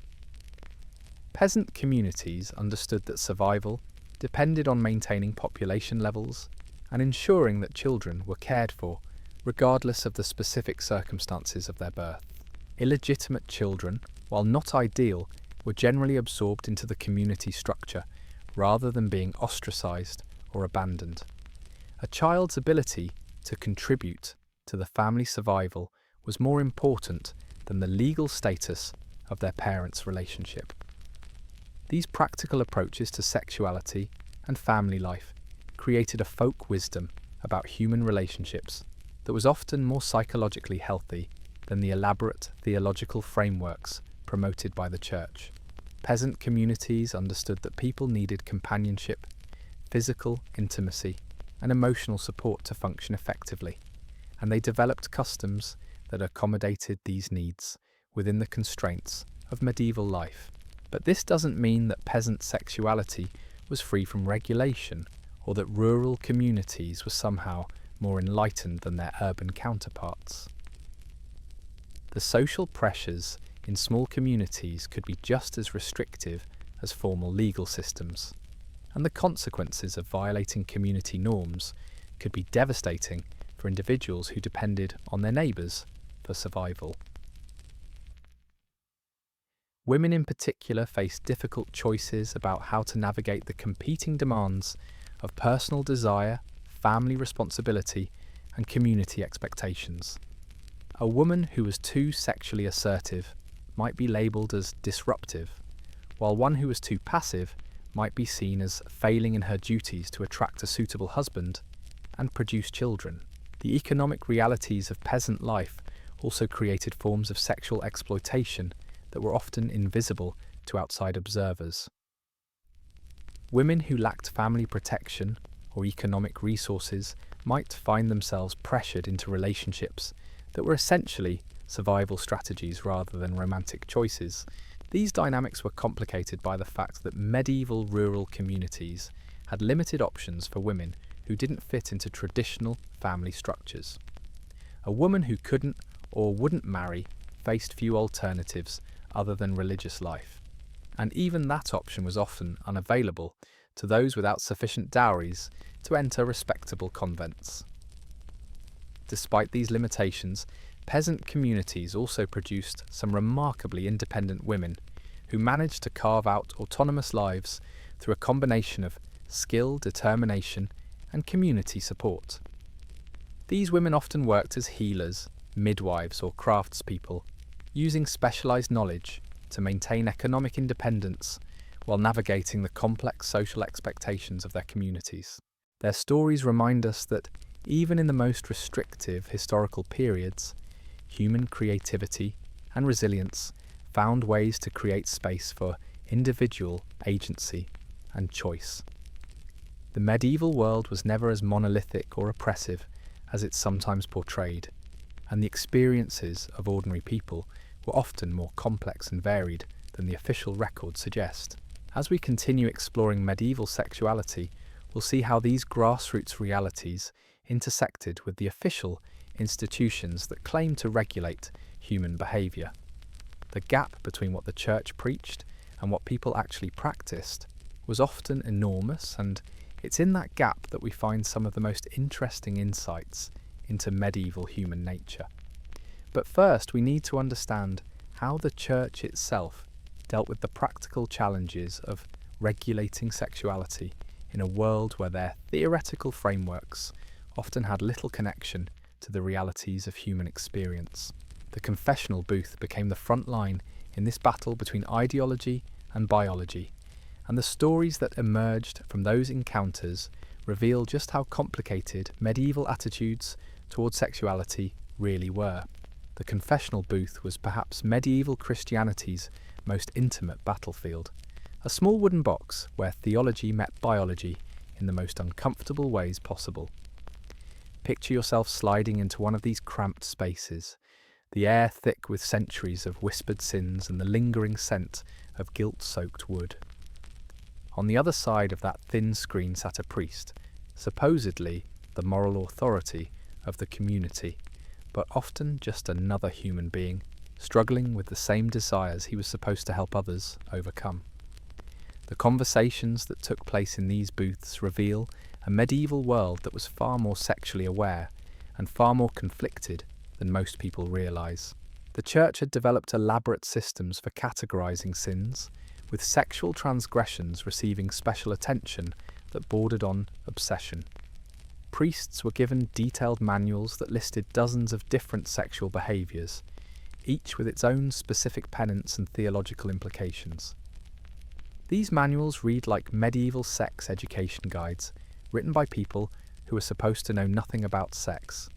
Peasant communities understood that survival depended on maintaining population levels and ensuring that children were cared for regardless of the specific circumstances of their birth. Illegitimate children, while not ideal, were generally absorbed into the community structure rather than being ostracised or abandoned. A child's ability to contribute to the family survival was more important than the legal status of their parents' relationship. These practical approaches to sexuality and family life created a folk wisdom about human relationships that was often more psychologically healthy than the elaborate theological frameworks promoted by the church. Peasant communities understood that people needed companionship, physical intimacy, and emotional support to function effectively, and they developed customs that accommodated these needs within the constraints of medieval life. But this doesn't mean that peasant sexuality was free from regulation or that rural communities were somehow more enlightened than their urban counterparts. The social pressures in small communities could be just as restrictive as formal legal systems, and the consequences of violating community norms could be devastating for individuals who depended on their neighbours for survival. Women in particular faced difficult choices about how to navigate the competing demands of personal desire, family responsibility, and community expectations. A woman who was too sexually assertive might be labelled as disruptive, while one who was too passive might be seen as failing in her duties to attract a suitable husband and produce children. The economic realities of peasant life also created forms of sexual exploitation that were often invisible to outside observers. Women who lacked family protection or economic resources might find themselves pressured into relationships that were essentially survival strategies rather than romantic choices. These dynamics were complicated by the fact that medieval rural communities had limited options for women who didn't fit into traditional family structures. A woman who couldn't or wouldn't marry faced few alternatives other than religious life, and even that option was often unavailable to those without sufficient dowries to enter respectable convents. Despite these limitations, peasant communities also produced some remarkably independent women who managed to carve out autonomous lives through a combination of skill, determination, and community support. These women often worked as healers, midwives, or craftspeople, using specialised knowledge to maintain economic independence while navigating the complex social expectations of their communities. Their stories remind us that even in the most restrictive historical periods, human creativity and resilience found ways to create space for individual agency and choice. The medieval world was never as monolithic or oppressive as it's sometimes portrayed, and the experiences of ordinary people were often more complex and varied than the official records suggest. As we continue exploring medieval sexuality, we'll see how these grassroots realities intersected with the official institutions that claim to regulate human behaviour. The gap between what the church preached and what people actually practiced was often enormous, and it's in that gap that we find some of the most interesting insights into medieval human nature. But first, we need to understand how the church itself dealt with the practical challenges of regulating sexuality in a world where their theoretical frameworks often had little connection to the realities of human experience. The confessional booth became the front line in this battle between ideology and biology, and the stories that emerged from those encounters reveal just how complicated medieval attitudes towards sexuality really were. The confessional booth was perhaps medieval Christianity's most intimate battlefield, a small wooden box where theology met biology in the most uncomfortable ways possible. Picture yourself sliding into one of these cramped spaces, the air thick with centuries of whispered sins and the lingering scent of guilt-soaked wood. On the other side of that thin screen sat a priest, supposedly the moral authority of the community, but often just another human being, struggling with the same desires he was supposed to help others overcome. The conversations that took place in these booths reveal a medieval world that was far more sexually aware and far more conflicted than most people realise. The church had developed elaborate systems for categorising sins, with sexual transgressions receiving special attention that bordered on obsession. Priests were given detailed manuals that listed dozens of different sexual behaviours, each with its own specific penance and theological implications. These manuals read like medieval sex education guides, written by people who were supposed to know nothing about sex.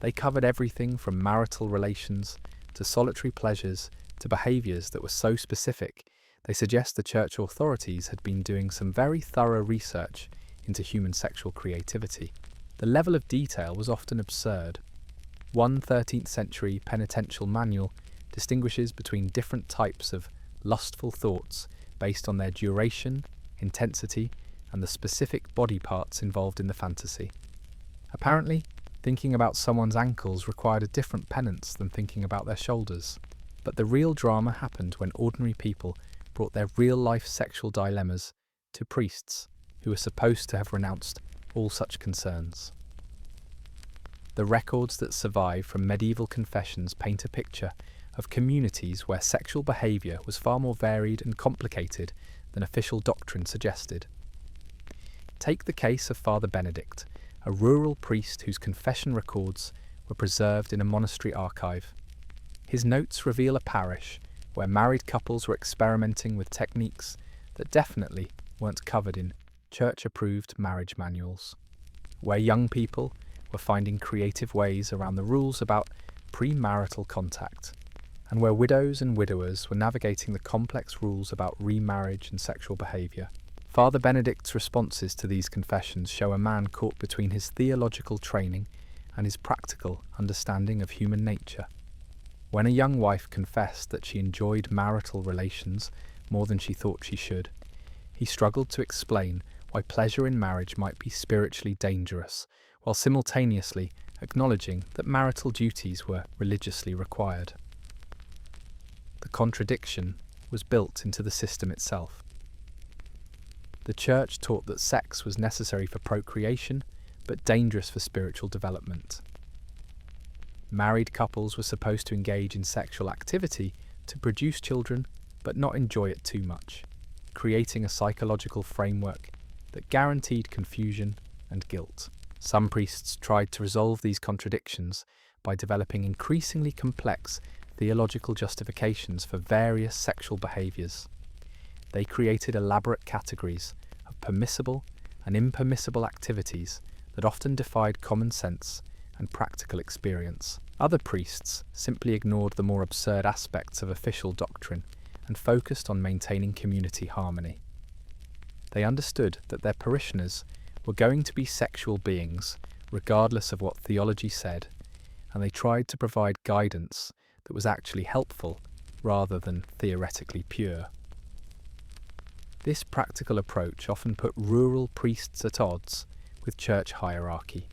They covered everything from marital relations to solitary pleasures to behaviours that were so specific they suggest the church authorities had been doing some very thorough research into human sexual creativity. The level of detail was often absurd. One 13th century penitential manual distinguishes between different types of lustful thoughts based on their duration, intensity, and the specific body parts involved in the fantasy. Apparently, thinking about someone's ankles required a different penance than thinking about their shoulders. But the real drama happened when ordinary people brought their real-life sexual dilemmas to priests who were supposed to have renounced all such concerns. The records that survive from medieval confessions paint a picture of communities where sexual behaviour was far more varied and complicated than official doctrine suggested. Take the case of Father Benedict, a rural priest whose confession records were preserved in a monastery archive. His notes reveal a parish where married couples were experimenting with techniques that definitely weren't covered in church-approved marriage manuals, where young people were finding creative ways around the rules about premarital contact, and where widows and widowers were navigating the complex rules about remarriage and sexual behaviour. Father Benedict's responses to these confessions show a man caught between his theological training and his practical understanding of human nature. When a young wife confessed that she enjoyed marital relations more than she thought she should, he struggled to explain why pleasure in marriage might be spiritually dangerous, while simultaneously acknowledging that marital duties were religiously required. The contradiction was built into the system itself. The church taught that sex was necessary for procreation, but dangerous for spiritual development. Married couples were supposed to engage in sexual activity to produce children, but not enjoy it too much, creating a psychological framework that guaranteed confusion and guilt. Some priests tried to resolve these contradictions by developing increasingly complex theological justifications for various sexual behaviours. They created elaborate categories of permissible and impermissible activities that often defied common sense and practical experience. Other priests simply ignored the more absurd aspects of official doctrine and focused on maintaining community harmony. They understood that their parishioners were going to be sexual beings, regardless of what theology said, and they tried to provide guidance that was actually helpful rather than theoretically pure. This practical approach often put rural priests at odds with church hierarchy,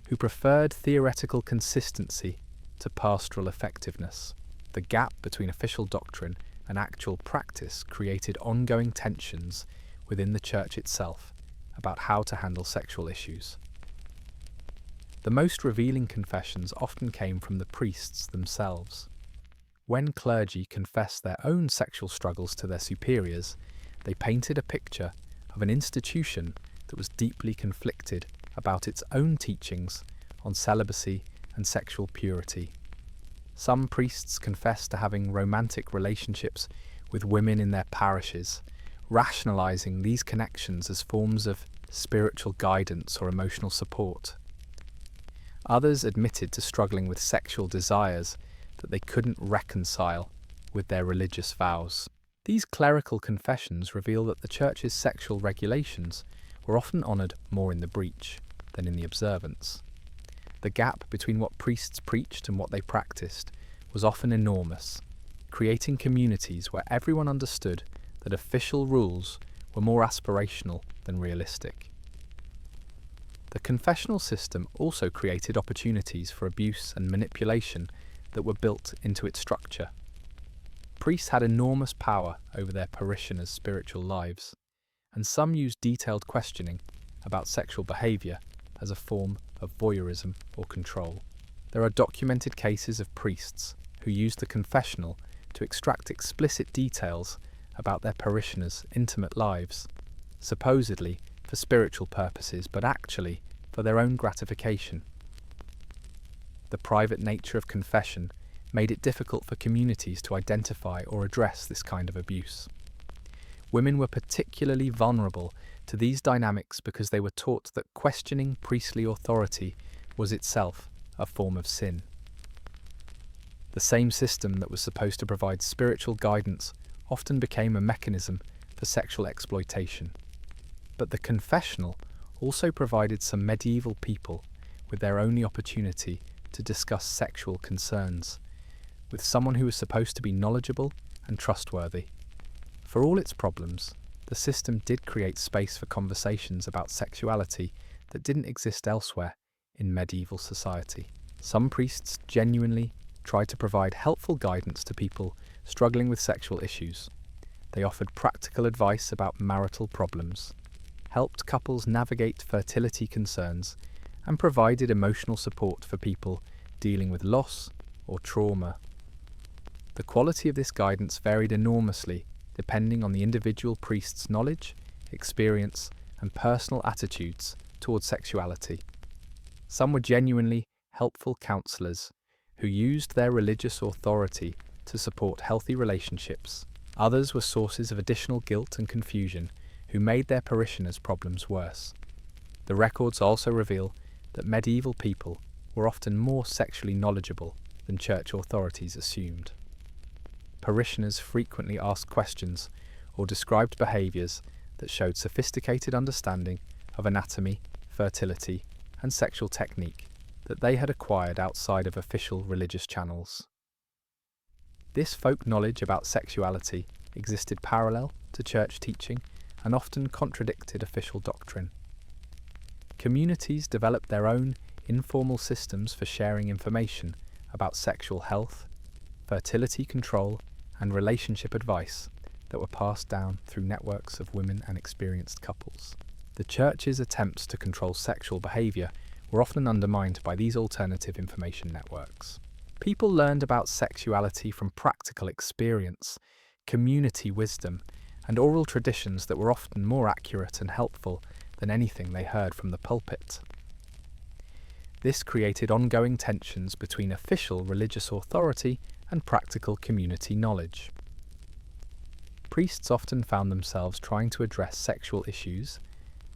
who preferred theoretical consistency to pastoral effectiveness. The gap between official doctrine and actual practice created ongoing tensions within the church itself about how to handle sexual issues. The most revealing confessions often came from the priests themselves. When clergy confessed their own sexual struggles to their superiors, they painted a picture of an institution that was deeply conflicted about its own teachings on celibacy and sexual purity. Some priests confessed to having romantic relationships with women in their parishes, rationalizing these connections as forms of spiritual guidance or emotional support. Others admitted to struggling with sexual desires that they couldn't reconcile with their religious vows. These clerical confessions reveal that the Church's sexual regulations were often honoured more in the breach than in the observance. The gap between what priests preached and what they practiced was often enormous, creating communities where everyone understood that official rules were more aspirational than realistic. The confessional system also created opportunities for abuse and manipulation that were built into its structure. Priests had enormous power over their parishioners' spiritual lives, and some used detailed questioning about sexual behaviour as a form of voyeurism or control. There are documented cases of priests who used the confessional to extract explicit details about their parishioners' intimate lives, supposedly for spiritual purposes, but actually for their own gratification. The private nature of confession made it difficult for communities to identify or address this kind of abuse. Women were particularly vulnerable to these dynamics because they were taught that questioning priestly authority was itself a form of sin. The same system that was supposed to provide spiritual guidance often became a mechanism for sexual exploitation. But the confessional also provided some medieval people with their only opportunity to discuss sexual concerns, with someone who was supposed to be knowledgeable and trustworthy. For all its problems, the system did create space for conversations about sexuality that didn't exist elsewhere in medieval society. Some priests genuinely tried to provide helpful guidance to people struggling with sexual issues. They offered practical advice about marital problems, helped couples navigate fertility concerns, and provided emotional support for people dealing with loss or trauma. The quality of this guidance varied enormously depending on the individual priest's knowledge, experience, and personal attitudes towards sexuality. Some were genuinely helpful counselors who used their religious authority to support healthy relationships. Others were sources of additional guilt and confusion who made their parishioners' problems worse. The records also reveal that medieval people were often more sexually knowledgeable than church authorities assumed. Parishioners frequently asked questions or described behaviours that showed sophisticated understanding of anatomy, fertility, and sexual technique that they had acquired outside of official religious channels. This folk knowledge about sexuality existed parallel to church teaching and often contradicted official doctrine. Communities developed their own informal systems for sharing information about sexual health, fertility control, and relationship advice that were passed down through networks of women and experienced couples. The church's attempts to control sexual behaviour were often undermined by these alternative information networks. People learned about sexuality from practical experience, community wisdom, and oral traditions that were often more accurate and helpful than anything they heard from the pulpit. This created ongoing tensions between official religious authority and practical community knowledge. Priests often found themselves trying to address sexual issues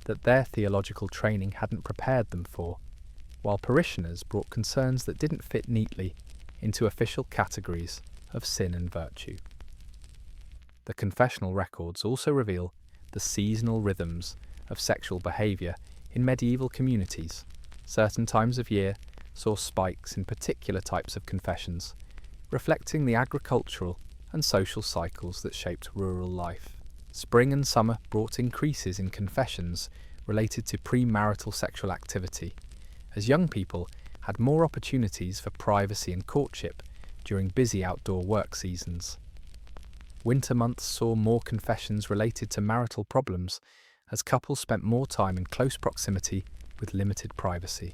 that their theological training hadn't prepared them for, while parishioners brought concerns that didn't fit neatly into official categories of sin and virtue. The confessional records also reveal the seasonal rhythms of sexual behaviour in medieval communities. Certain times of year saw spikes in particular types of confessions, reflecting the agricultural and social cycles that shaped rural life. Spring and summer brought increases in confessions related to premarital sexual activity, as young people had more opportunities for privacy and courtship during busy outdoor work seasons. Winter months saw more confessions related to marital problems, as couples spent more time in close proximity with limited privacy.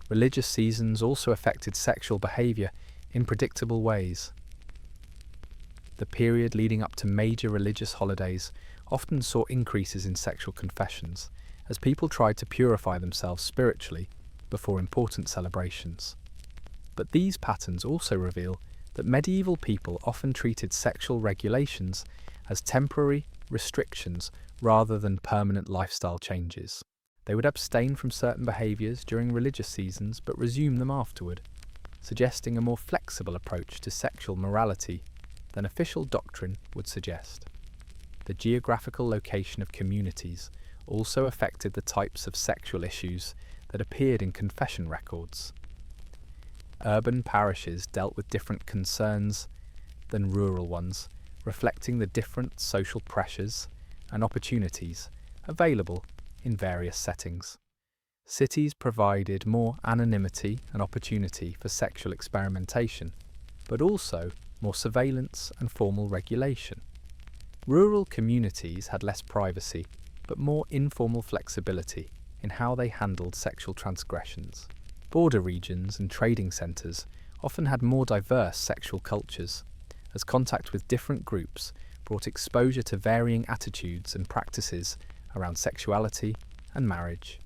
Religious seasons also affected sexual behaviour in predictable ways. The period leading up to major religious holidays often saw increases in sexual confessions as people tried to purify themselves spiritually before important celebrations. But these patterns also reveal that medieval people often treated sexual regulations as temporary restrictions rather than permanent lifestyle changes. They would abstain from certain behaviours during religious seasons but resume them afterward, suggesting a more flexible approach to sexual morality than official doctrine would suggest. The geographical location of communities also affected the types of sexual issues that appeared in confession records. Urban parishes dealt with different concerns than rural ones, reflecting the different social pressures and opportunities available in various settings. Cities provided more anonymity and opportunity for sexual experimentation, but also more surveillance and formal regulation. Rural communities had less privacy, but more informal flexibility in how they handled sexual transgressions. Border regions and trading centres often had more diverse sexual cultures, as contact with different groups brought exposure to varying attitudes and practices around sexuality and marriage.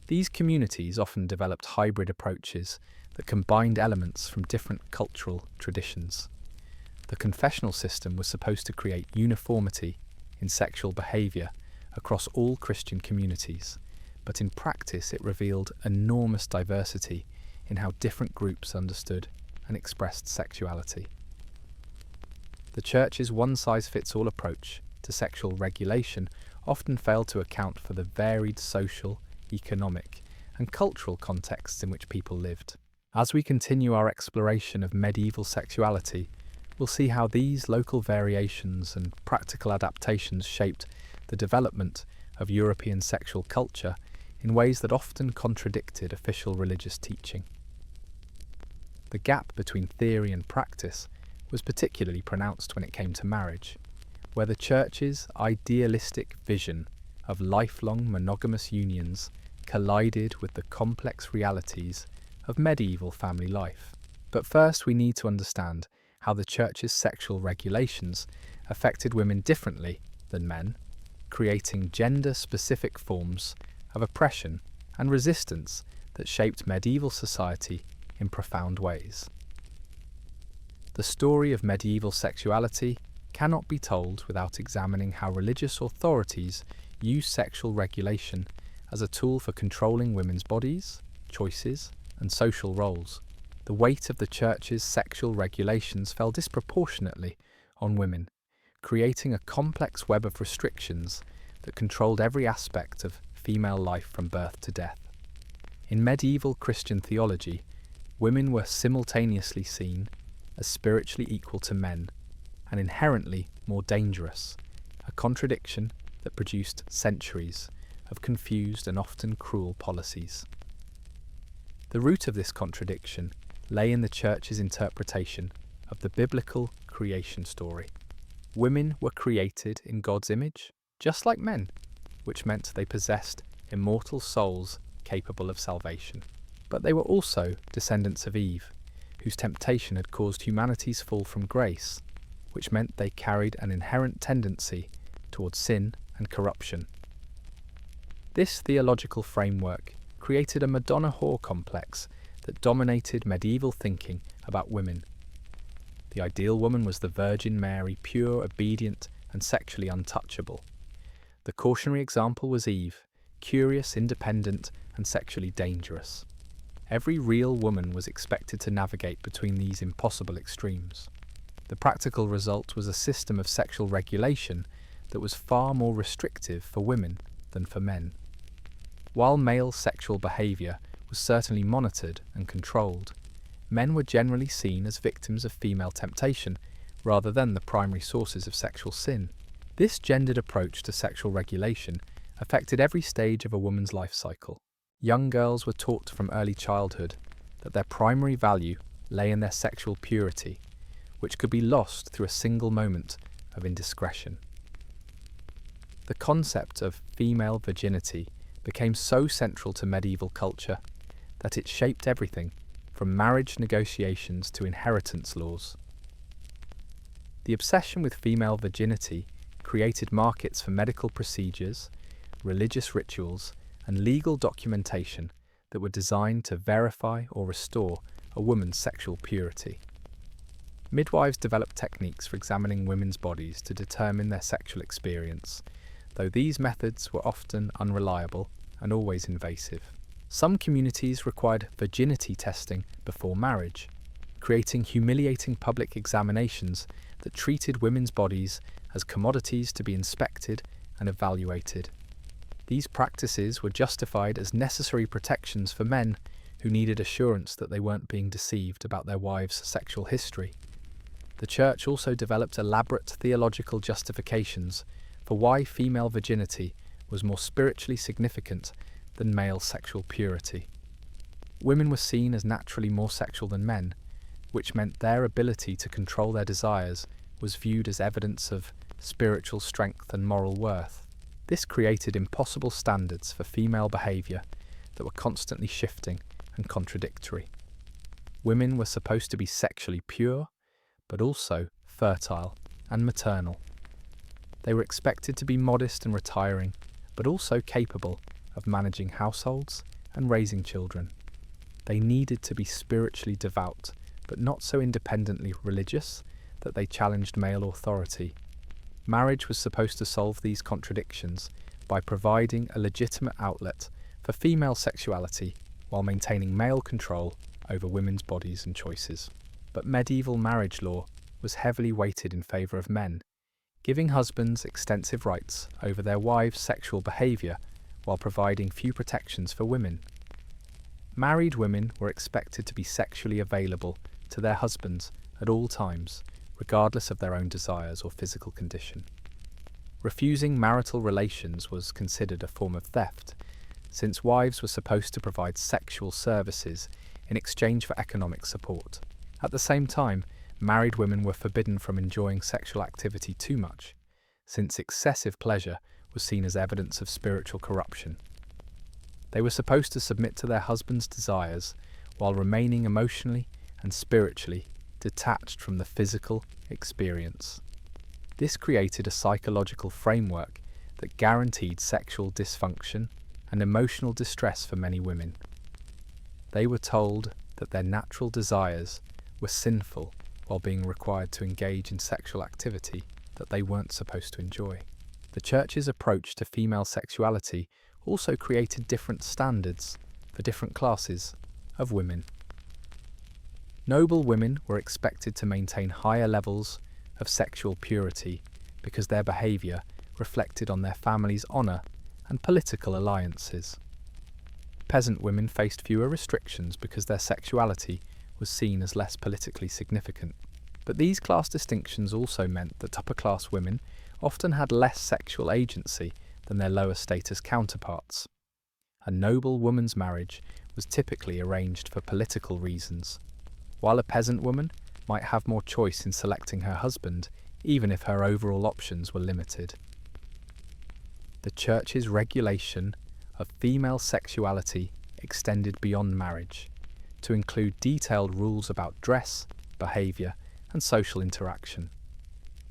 These communities often developed hybrid approaches that combined elements from different cultural traditions. The confessional system was supposed to create uniformity in sexual behaviour across all Christian communities, but in practice it revealed enormous diversity in how different groups understood and expressed sexuality. The Church's one-size-fits-all approach to sexual regulation often failed to account for the varied social, economic, and cultural contexts in which people lived. As we continue our exploration of medieval sexuality, we'll see how these local variations and practical adaptations shaped the development of European sexual culture in ways that often contradicted official religious teaching. The gap between theory and practice was particularly pronounced when it came to marriage, where the Church's idealistic vision of lifelong monogamous unions collided with the complex realities of medieval family life. But first we need to understand how the Church's sexual regulations affected women differently than men, creating gender-specific forms of oppression and resistance that shaped medieval society in profound ways. The story of medieval sexuality cannot be told without examining how religious authorities used sexual regulation as a tool for controlling women's bodies, choices, and social roles. The weight of the Church's sexual regulations fell disproportionately on women, creating a complex web of restrictions that controlled every aspect of female life from birth to death. In medieval Christian theology, women were simultaneously seen as spiritually equal to men and inherently more dangerous, a contradiction that produced centuries of confused and often cruel policies. The root of this contradiction lay in the Church's interpretation of the biblical creation story. Women were created in God's image, just like men, which meant they possessed immortal souls capable of salvation. But they were also descendants of Eve, whose temptation had caused humanity's fall from grace, which meant they carried an inherent tendency towards sin and corruption. This theological framework created a Madonna-whore complex that dominated medieval thinking about women. The ideal woman was the Virgin Mary, pure, obedient, and sexually untouchable. The cautionary example was Eve, curious, independent, and sexually dangerous. Every real woman was expected to navigate between these impossible extremes. The practical result was a system of sexual regulation that was far more restrictive for women than for men. While male sexual behaviour was certainly monitored and controlled, men were generally seen as victims of female temptation rather than the primary sources of sexual sin. This gendered approach to sexual regulation affected every stage of a woman's life cycle. Young girls were taught from early childhood that their primary value lay in their sexual purity, which could be lost through a single moment of indiscretion. The concept of female virginity became so central to medieval culture that it shaped everything from marriage negotiations to inheritance laws. The obsession with female virginity created markets for medical procedures, religious rituals, and legal documentation that were designed to verify or restore a woman's sexual purity. Midwives developed techniques for examining women's bodies to determine their sexual experience, though these methods were often unreliable and always invasive. Some communities required virginity testing before marriage, creating humiliating public examinations that treated women's bodies as commodities to be inspected and evaluated. These practices were justified as necessary protections for men who needed assurance that they weren't being deceived about their wives' sexual history. The Church also developed elaborate theological justifications for why female virginity was more spiritually significant than male sexual purity. Women were seen as naturally more sexual than men, which meant their ability to control their desires was viewed as evidence of spiritual strength and moral worth. This created impossible standards for female behaviour that were constantly shifting and contradictory. Women were supposed to be sexually pure, but also fertile and maternal. They were expected to be modest and retiring, but also capable of managing households and raising children. They needed to be spiritually devout, but not so independently religious that they challenged male authority. Marriage was supposed to solve these contradictions by providing a legitimate outlet for female sexuality while maintaining male control over women's bodies and choices. But medieval marriage law was heavily weighted in favour of men, giving husbands extensive rights over their wives' sexual behaviour while providing few protections for women. Married women were expected to be sexually available to their husbands at all times, regardless of their own desires or physical condition. Refusing marital relations was considered a form of theft, since wives were supposed to provide sexual services in exchange for economic support. At the same time, married women were forbidden from enjoying sexual activity too much, since excessive pleasure was seen as evidence of spiritual corruption. They were supposed to submit to their husband's desires while remaining emotionally and spiritually detached from the physical experience. This created a psychological framework that guaranteed sexual dysfunction and emotional distress for many women. They were told that their natural desires were sinful while being required to engage in sexual activity that they weren't supposed to enjoy. The Church's approach to female sexuality also created different standards for different classes of women. Noble women were expected to maintain higher levels of sexual purity because their behaviour reflected on their family's honour and political alliances. Peasant women faced fewer restrictions because their sexuality was seen as less politically significant. But these class distinctions also meant that upper-class women often had less sexual agency than their lower status counterparts. A noble woman's marriage was typically arranged for political reasons, while a peasant woman might have more choice in selecting her husband, even if her overall options were limited. The Church's regulation of female sexuality extended beyond marriage, to include detailed rules about dress, behaviour, and social interaction.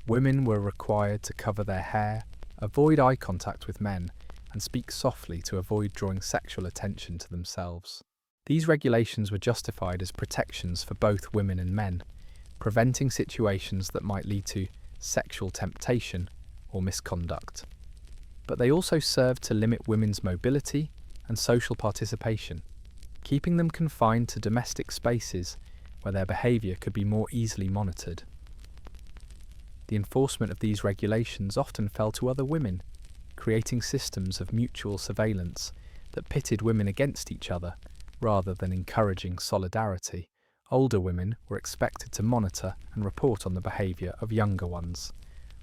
Women were required to cover their hair, avoid eye contact with men, and speak softly to avoid drawing sexual attention to themselves. These regulations were justified as protections for both women and men, preventing situations that might lead to sexual temptation or misconduct. But they also served to limit women's mobility and social participation, keeping them confined to domestic spaces where their behaviour could be more easily monitored. The enforcement of these regulations often fell to other women, creating systems of mutual surveillance that pitted women against each other rather than encouraging solidarity. Older women were expected to monitor and report on the behaviour of younger ones,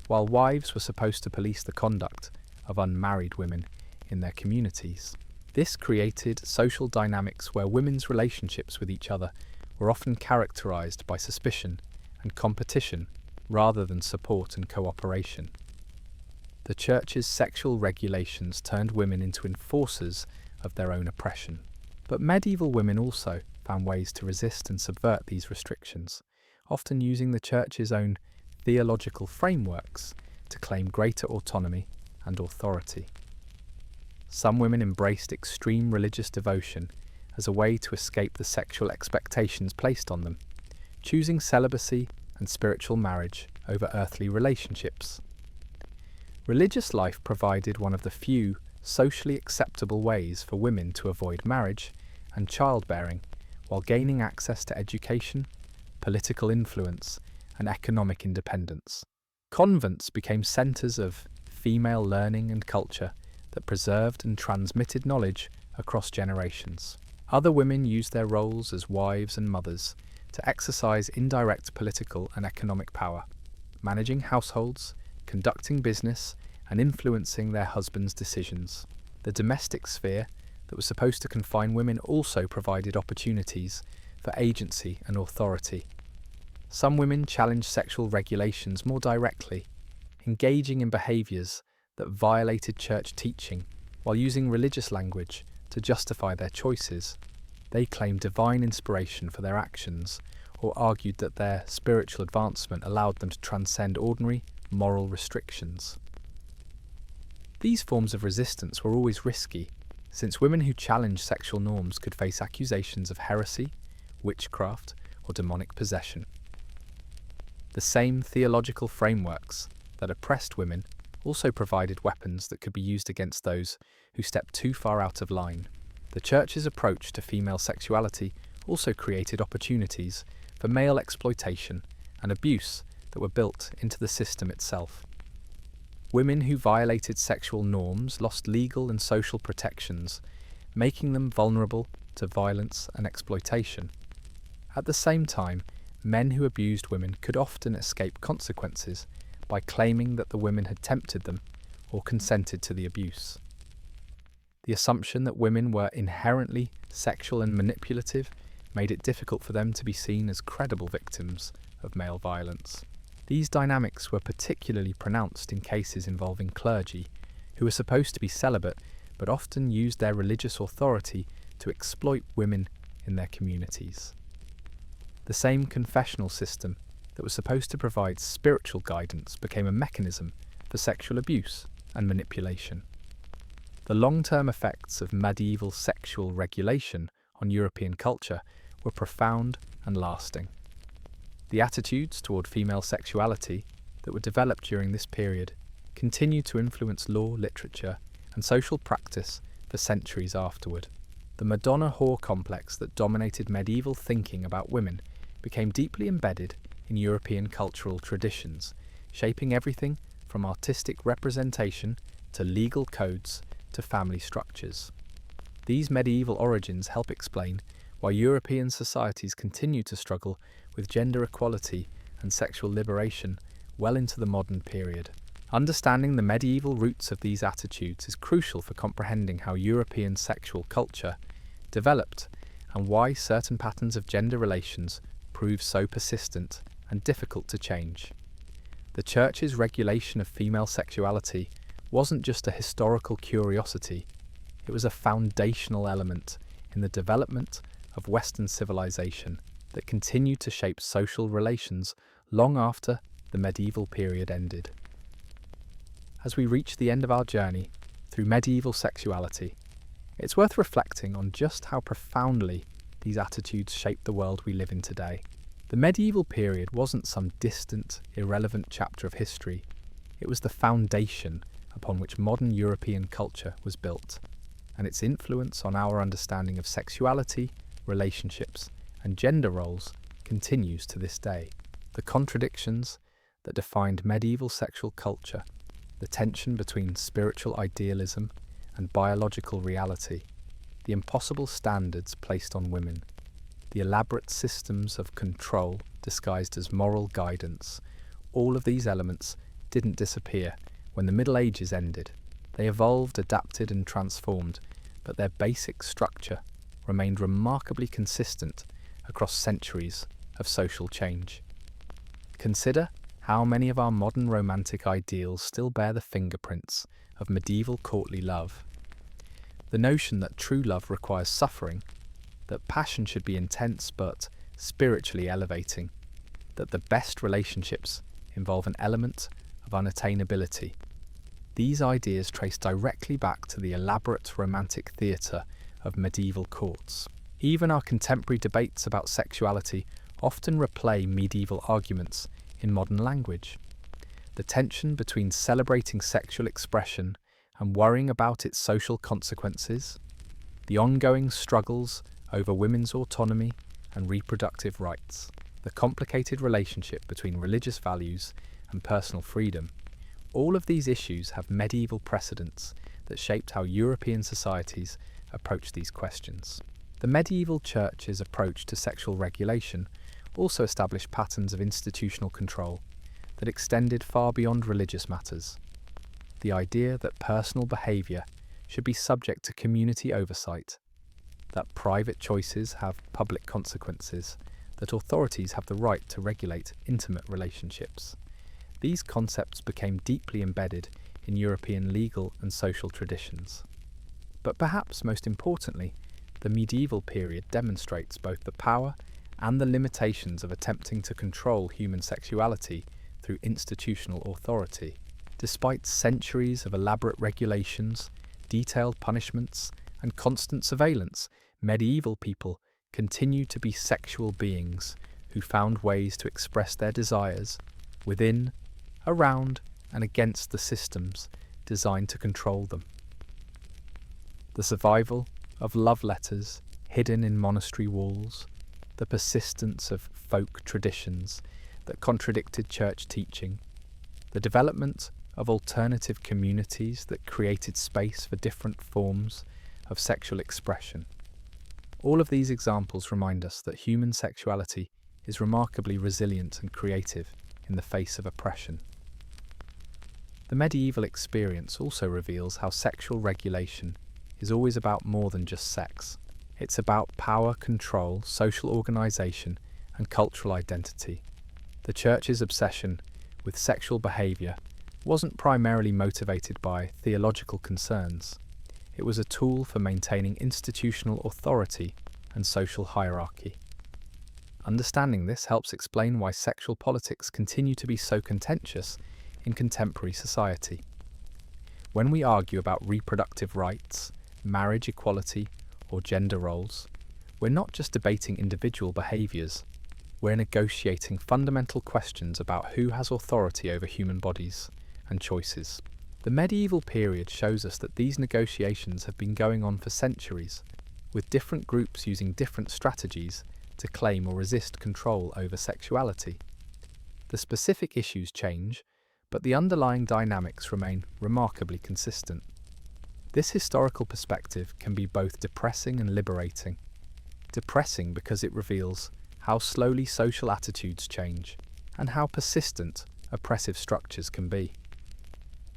while wives were supposed to police the conduct of unmarried women in their communities. This created social dynamics where women's relationships with each other were often characterised by suspicion and competition rather than support and cooperation. The Church's sexual regulations turned women into enforcers of their own oppression. But medieval women also found ways to resist and subvert these restrictions, often using the Church's own theological frameworks to claim greater autonomy and authority. Some women embraced extreme religious devotion as a way to escape the sexual expectations placed on them, choosing celibacy and spiritual marriage over earthly relationships. Religious life provided one of the few socially acceptable ways for women to avoid marriage and childbearing while gaining access to education, political influence, and economic independence. Convents became centres of female learning and culture that preserved and transmitted knowledge across generations. Other women used their roles as wives and mothers to exercise indirect political and economic power, managing households, conducting business, and influencing their husbands' decisions. The domestic sphere that was supposed to confine women also provided opportunities for agency and authority. Some women challenged sexual regulations more directly, engaging in behaviours that violated church teaching while using religious language to justify their choices. They claimed divine inspiration for their actions, or argued that their spiritual advancement allowed them to transcend ordinary moral restrictions. These forms of resistance were always risky, since women who challenged sexual norms could face accusations of heresy, witchcraft, or demonic possession. The same theological frameworks that oppressed women also provided weapons that could be used against those who stepped too far out of line. The Church's approach to female sexuality also created opportunities for male exploitation and abuse that were built into the system itself. Women who violated sexual norms lost legal and social protections, making them vulnerable to violence and exploitation. At the same time, men who abused women could often escape consequences by claiming that the women had tempted them or consented to the abuse. The assumption that women were inherently sexual and manipulative made it difficult for them to be seen as credible victims of male violence. These dynamics were particularly pronounced in cases involving clergy, who were supposed to be celibate but often used their religious authority to exploit women in their communities. The same confessional system that was supposed to provide spiritual guidance became a mechanism for sexual abuse and manipulation. The long-term effects of medieval sexual regulation on European culture were profound and lasting. The attitudes toward female sexuality that were developed during this period continued to influence law, literature, and social practice for centuries afterward. The Madonna whore complex that dominated medieval thinking about women became deeply embedded in European cultural traditions, shaping everything from artistic representation to legal codes to family structures. These medieval origins help explain why European societies continue to struggle with gender equality and sexual liberation well into the modern period. Understanding the medieval roots of these attitudes is crucial for comprehending how European sexual culture developed and why certain patterns of gender relations prove so persistent and difficult to change. The Church's regulation of female sexuality wasn't just a historical curiosity, it was a foundational element in the development of Western civilization that continued to shape social relations long after the medieval period ended. As we reach the end of our journey through medieval sexuality, it's worth reflecting on just how profoundly these attitudes shape the world we live in today. The medieval period wasn't some distant, irrelevant chapter of history. It was the foundation upon which modern European culture was built, and its influence on our understanding of sexuality, relationships, and gender roles continues to this day. The contradictions that defined medieval sexual culture, the tension between spiritual idealism and biological reality, the impossible standards placed on women, the elaborate systems of control disguised as moral guidance, all of these elements didn't disappear when the Middle Ages ended. They evolved, adapted, and transformed, but their basic structure remained remarkably consistent across centuries of social change. Consider how many of our modern romantic ideals still bear the fingerprints of medieval courtly love. The notion that true love requires suffering, that passion should be intense but spiritually elevating, that the best relationships involve an element of unattainability. These ideas trace directly back to the elaborate romantic theatre of medieval courts. Even our contemporary debates about sexuality often replay medieval arguments in modern language. The tension between celebrating sexual expression and worrying about its social consequences, the ongoing struggles over women's autonomy and reproductive rights, the complicated relationship between religious values and personal freedom. All of these issues have medieval precedents that shaped how European societies approach these questions. The medieval church's approach to sexual regulation also established patterns of institutional control that extended far beyond religious matters. The idea that personal behaviour should be subject to community oversight, that private choices have public consequences, that authorities have the right to regulate intimate relationships. These concepts became deeply embedded in European legal and social traditions. But perhaps most importantly, the medieval period demonstrates both the power and the limitations of attempting to control human sexuality through institutional authority. Despite centuries of elaborate regulations, detailed punishments, and constant surveillance, medieval people continued to be sexual beings who found ways to express their desires within, around, and against the systems designed to control them. The survival of love letters hidden in monastery walls, the persistence of folk traditions that contradicted church teaching, the development of alternative communities that created space for different forms of sexual expression. All of these examples remind us that human sexuality is remarkably resilient and creative in the face of oppression. The medieval experience also reveals how sexual regulation is always about more than just sex. It's about power, control, social organisation, and cultural identity. The Church's obsession with sexual behaviour wasn't primarily motivated by theological concerns. It was a tool for maintaining institutional authority and social hierarchy. Understanding this helps explain why sexual politics continue to be so contentious in contemporary society. When we argue about reproductive rights, marriage equality, or gender roles, we're not just debating individual behaviours, we're negotiating fundamental questions about who has authority over human bodies and choices. The medieval period shows us that these negotiations have been going on for centuries, with different groups using different strategies to claim or resist control over sexuality. The specific issues change, but the underlying dynamics remain remarkably consistent. This historical perspective can be both depressing and liberating. Depressing because it reveals how slowly social attitudes change and how persistent oppressive structures can be.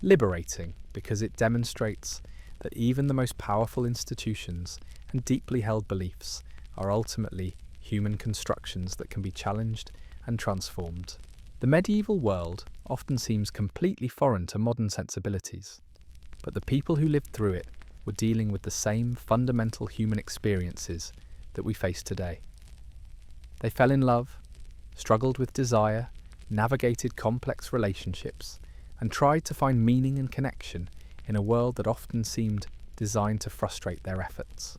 Liberating because it demonstrates that even the most powerful institutions and deeply held beliefs are ultimately human constructions that can be challenged and transformed. The medieval world often seems completely foreign to modern sensibilities, but the people who lived through it were dealing with the same fundamental human experiences that we face today. They fell in love, struggled with desire, navigated complex relationships, and tried to find meaning and connection in a world that often seemed designed to frustrate their efforts.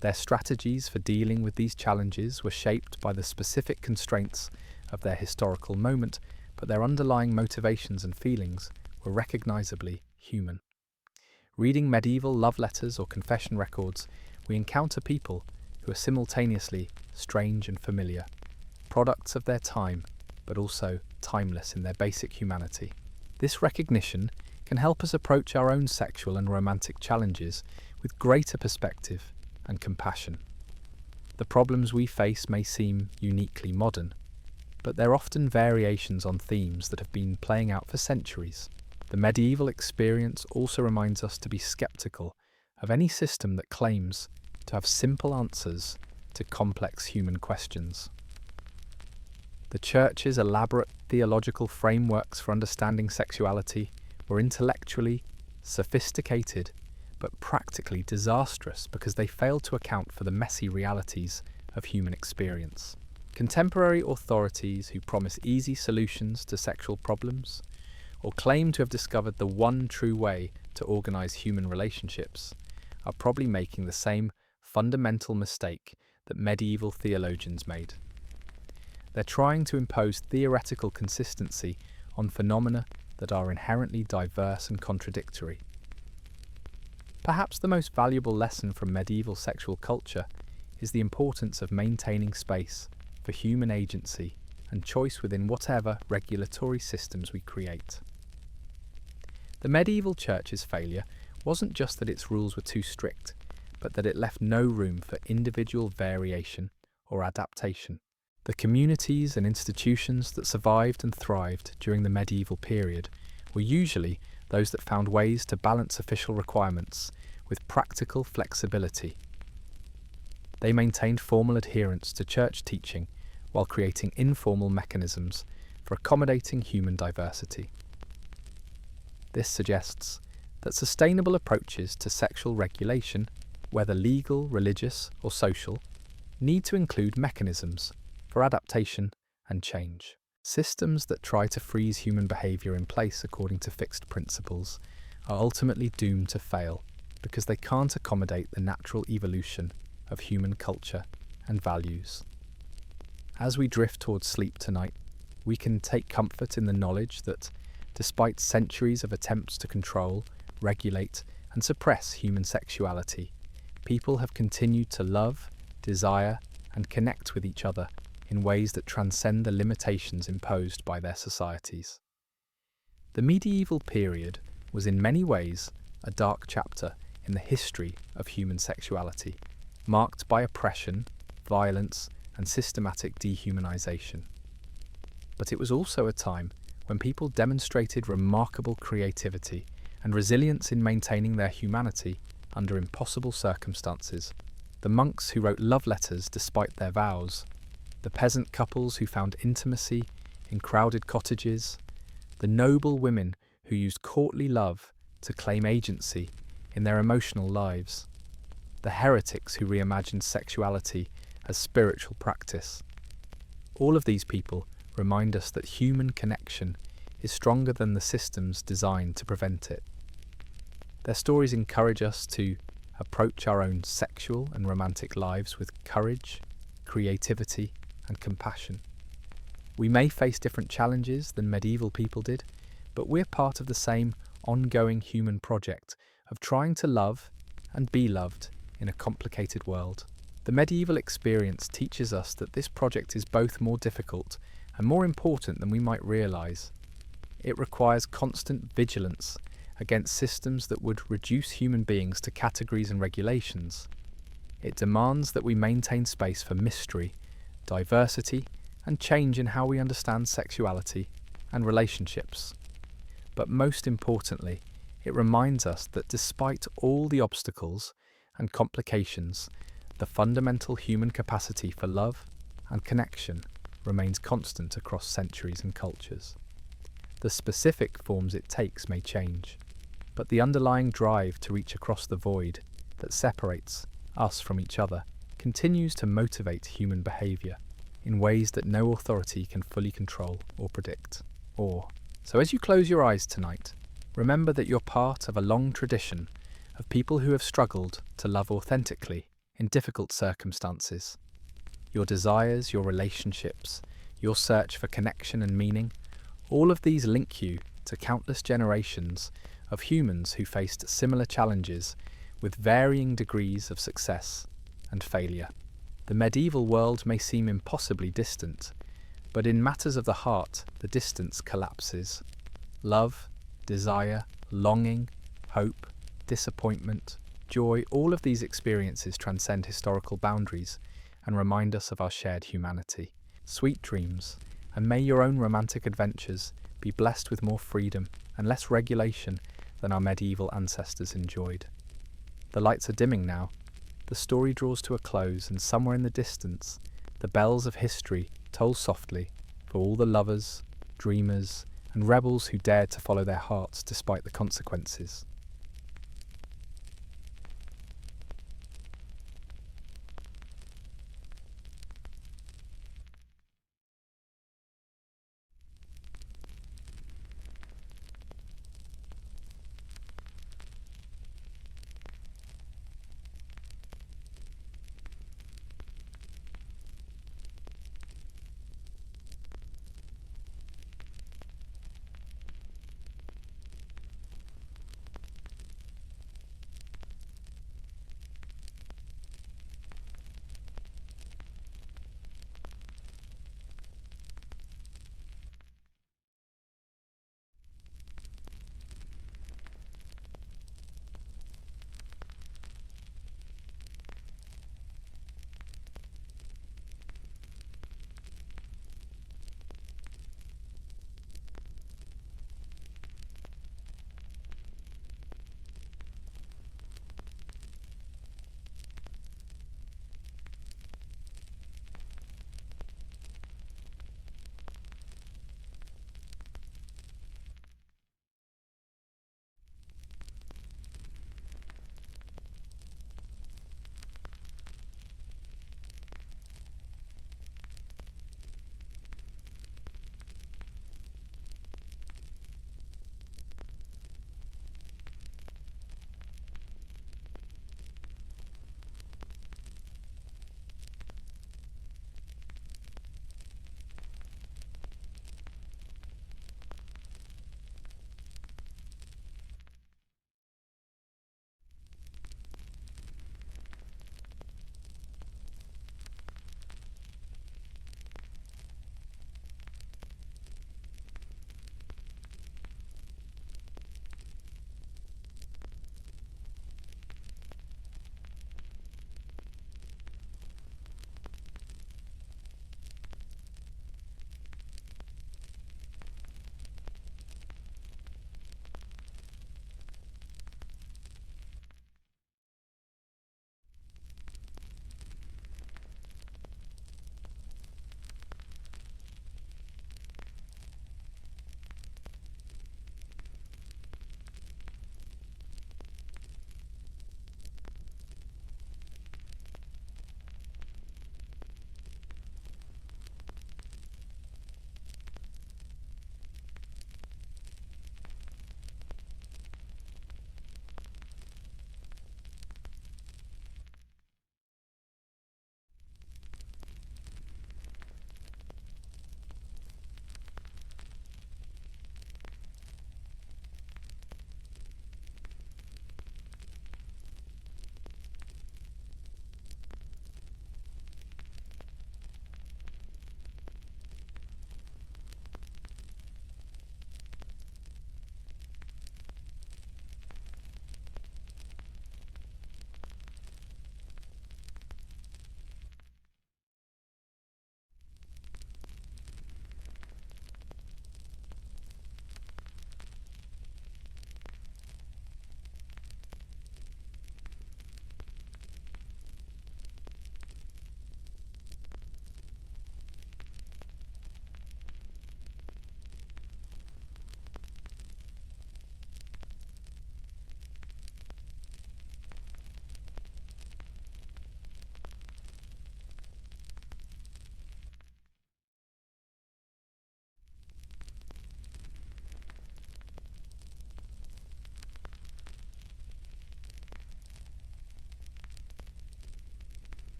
Their strategies for dealing with these challenges were shaped by the specific constraints of their historical moment, but their underlying motivations and feelings were recognisably human. Reading medieval love letters or confession records, we encounter people who are simultaneously strange and familiar, products of their time, but also timeless in their basic humanity. This recognition can help us approach our own sexual and romantic challenges with greater perspective and compassion. The problems we face may seem uniquely modern, but they're often variations on themes that have been playing out for centuries. The medieval experience also reminds us to be skeptical of any system that claims to have simple answers to complex human questions. The Church's elaborate theological frameworks for understanding sexuality were intellectually sophisticated, but practically disastrous because they failed to account for the messy realities of human experience. Contemporary authorities who promise easy solutions to sexual problems, or claim to have discovered the one true way to organise human relationships, are probably making the same fundamental mistake that medieval theologians made. They're trying to impose theoretical consistency on phenomena that are inherently diverse and contradictory. Perhaps the most valuable lesson from medieval sexual culture is the importance of maintaining space for human agency and choice within whatever regulatory systems we create. The medieval church's failure wasn't just that its rules were too strict, but that it left no room for individual variation or adaptation. The communities and institutions that survived and thrived during the medieval period were usually those that found ways to balance official requirements with practical flexibility. They maintained formal adherence to church teaching while creating informal mechanisms for accommodating human diversity. This suggests that sustainable approaches to sexual regulation, whether legal, religious, or social, need to include mechanisms for adaptation and change. Systems that try to freeze human behaviour in place according to fixed principles are ultimately doomed to fail because they can't accommodate the natural evolution of human culture and values. As we drift towards sleep tonight, we can take comfort in the knowledge that, despite centuries of attempts to control, regulate, and suppress human sexuality, people have continued to love, desire, and connect with each other in ways that transcend the limitations imposed by their societies. The medieval period was in many ways a dark chapter in the history of human sexuality, marked by oppression, violence, and systematic dehumanization. But it was also a time when people demonstrated remarkable creativity and resilience in maintaining their humanity under impossible circumstances. The monks who wrote love letters despite their vows, the peasant couples who found intimacy in crowded cottages, the noble women who used courtly love to claim agency in their emotional lives, the heretics who reimagined sexuality as spiritual practice. All of these people remind us that human connection is stronger than the systems designed to prevent it. Their stories encourage us to approach our own sexual and romantic lives with courage, creativity, and compassion. We may face different challenges than medieval people did, but we're part of the same ongoing human project of trying to love and be loved in a complicated world. The medieval experience teaches us that this project is both more difficult and more important than we might realise. It requires constant vigilance against systems that would reduce human beings to categories and regulations. It demands that we maintain space for mystery, diversity, and change in how we understand sexuality and relationships. But most importantly, it reminds us that despite all the obstacles and complications, the fundamental human capacity for love and connection remains constant across centuries and cultures. The specific forms it takes may change, but the underlying drive to reach across the void that separates us from each other continues to motivate human behaviour in ways that no authority can fully control or predict. So as you close your eyes tonight, remember that you're part of a long tradition of people who have struggled to love authentically in difficult circumstances. Your desires, your relationships, your search for connection and meaning, all of these link you to countless generations of humans who faced similar challenges with varying degrees of success and failure. The medieval world may seem impossibly distant, but in matters of the heart, the distance collapses. Love, desire, longing, hope, disappointment, joy, all of these experiences transcend historical boundaries and remind us of our shared humanity. Sweet dreams, and may your own romantic adventures be blessed with more freedom and less regulation than our medieval ancestors enjoyed. The lights are dimming now, the story draws to a close, and somewhere in the distance, the bells of history toll softly for all the lovers, dreamers, and rebels who dared to follow their hearts despite the consequences.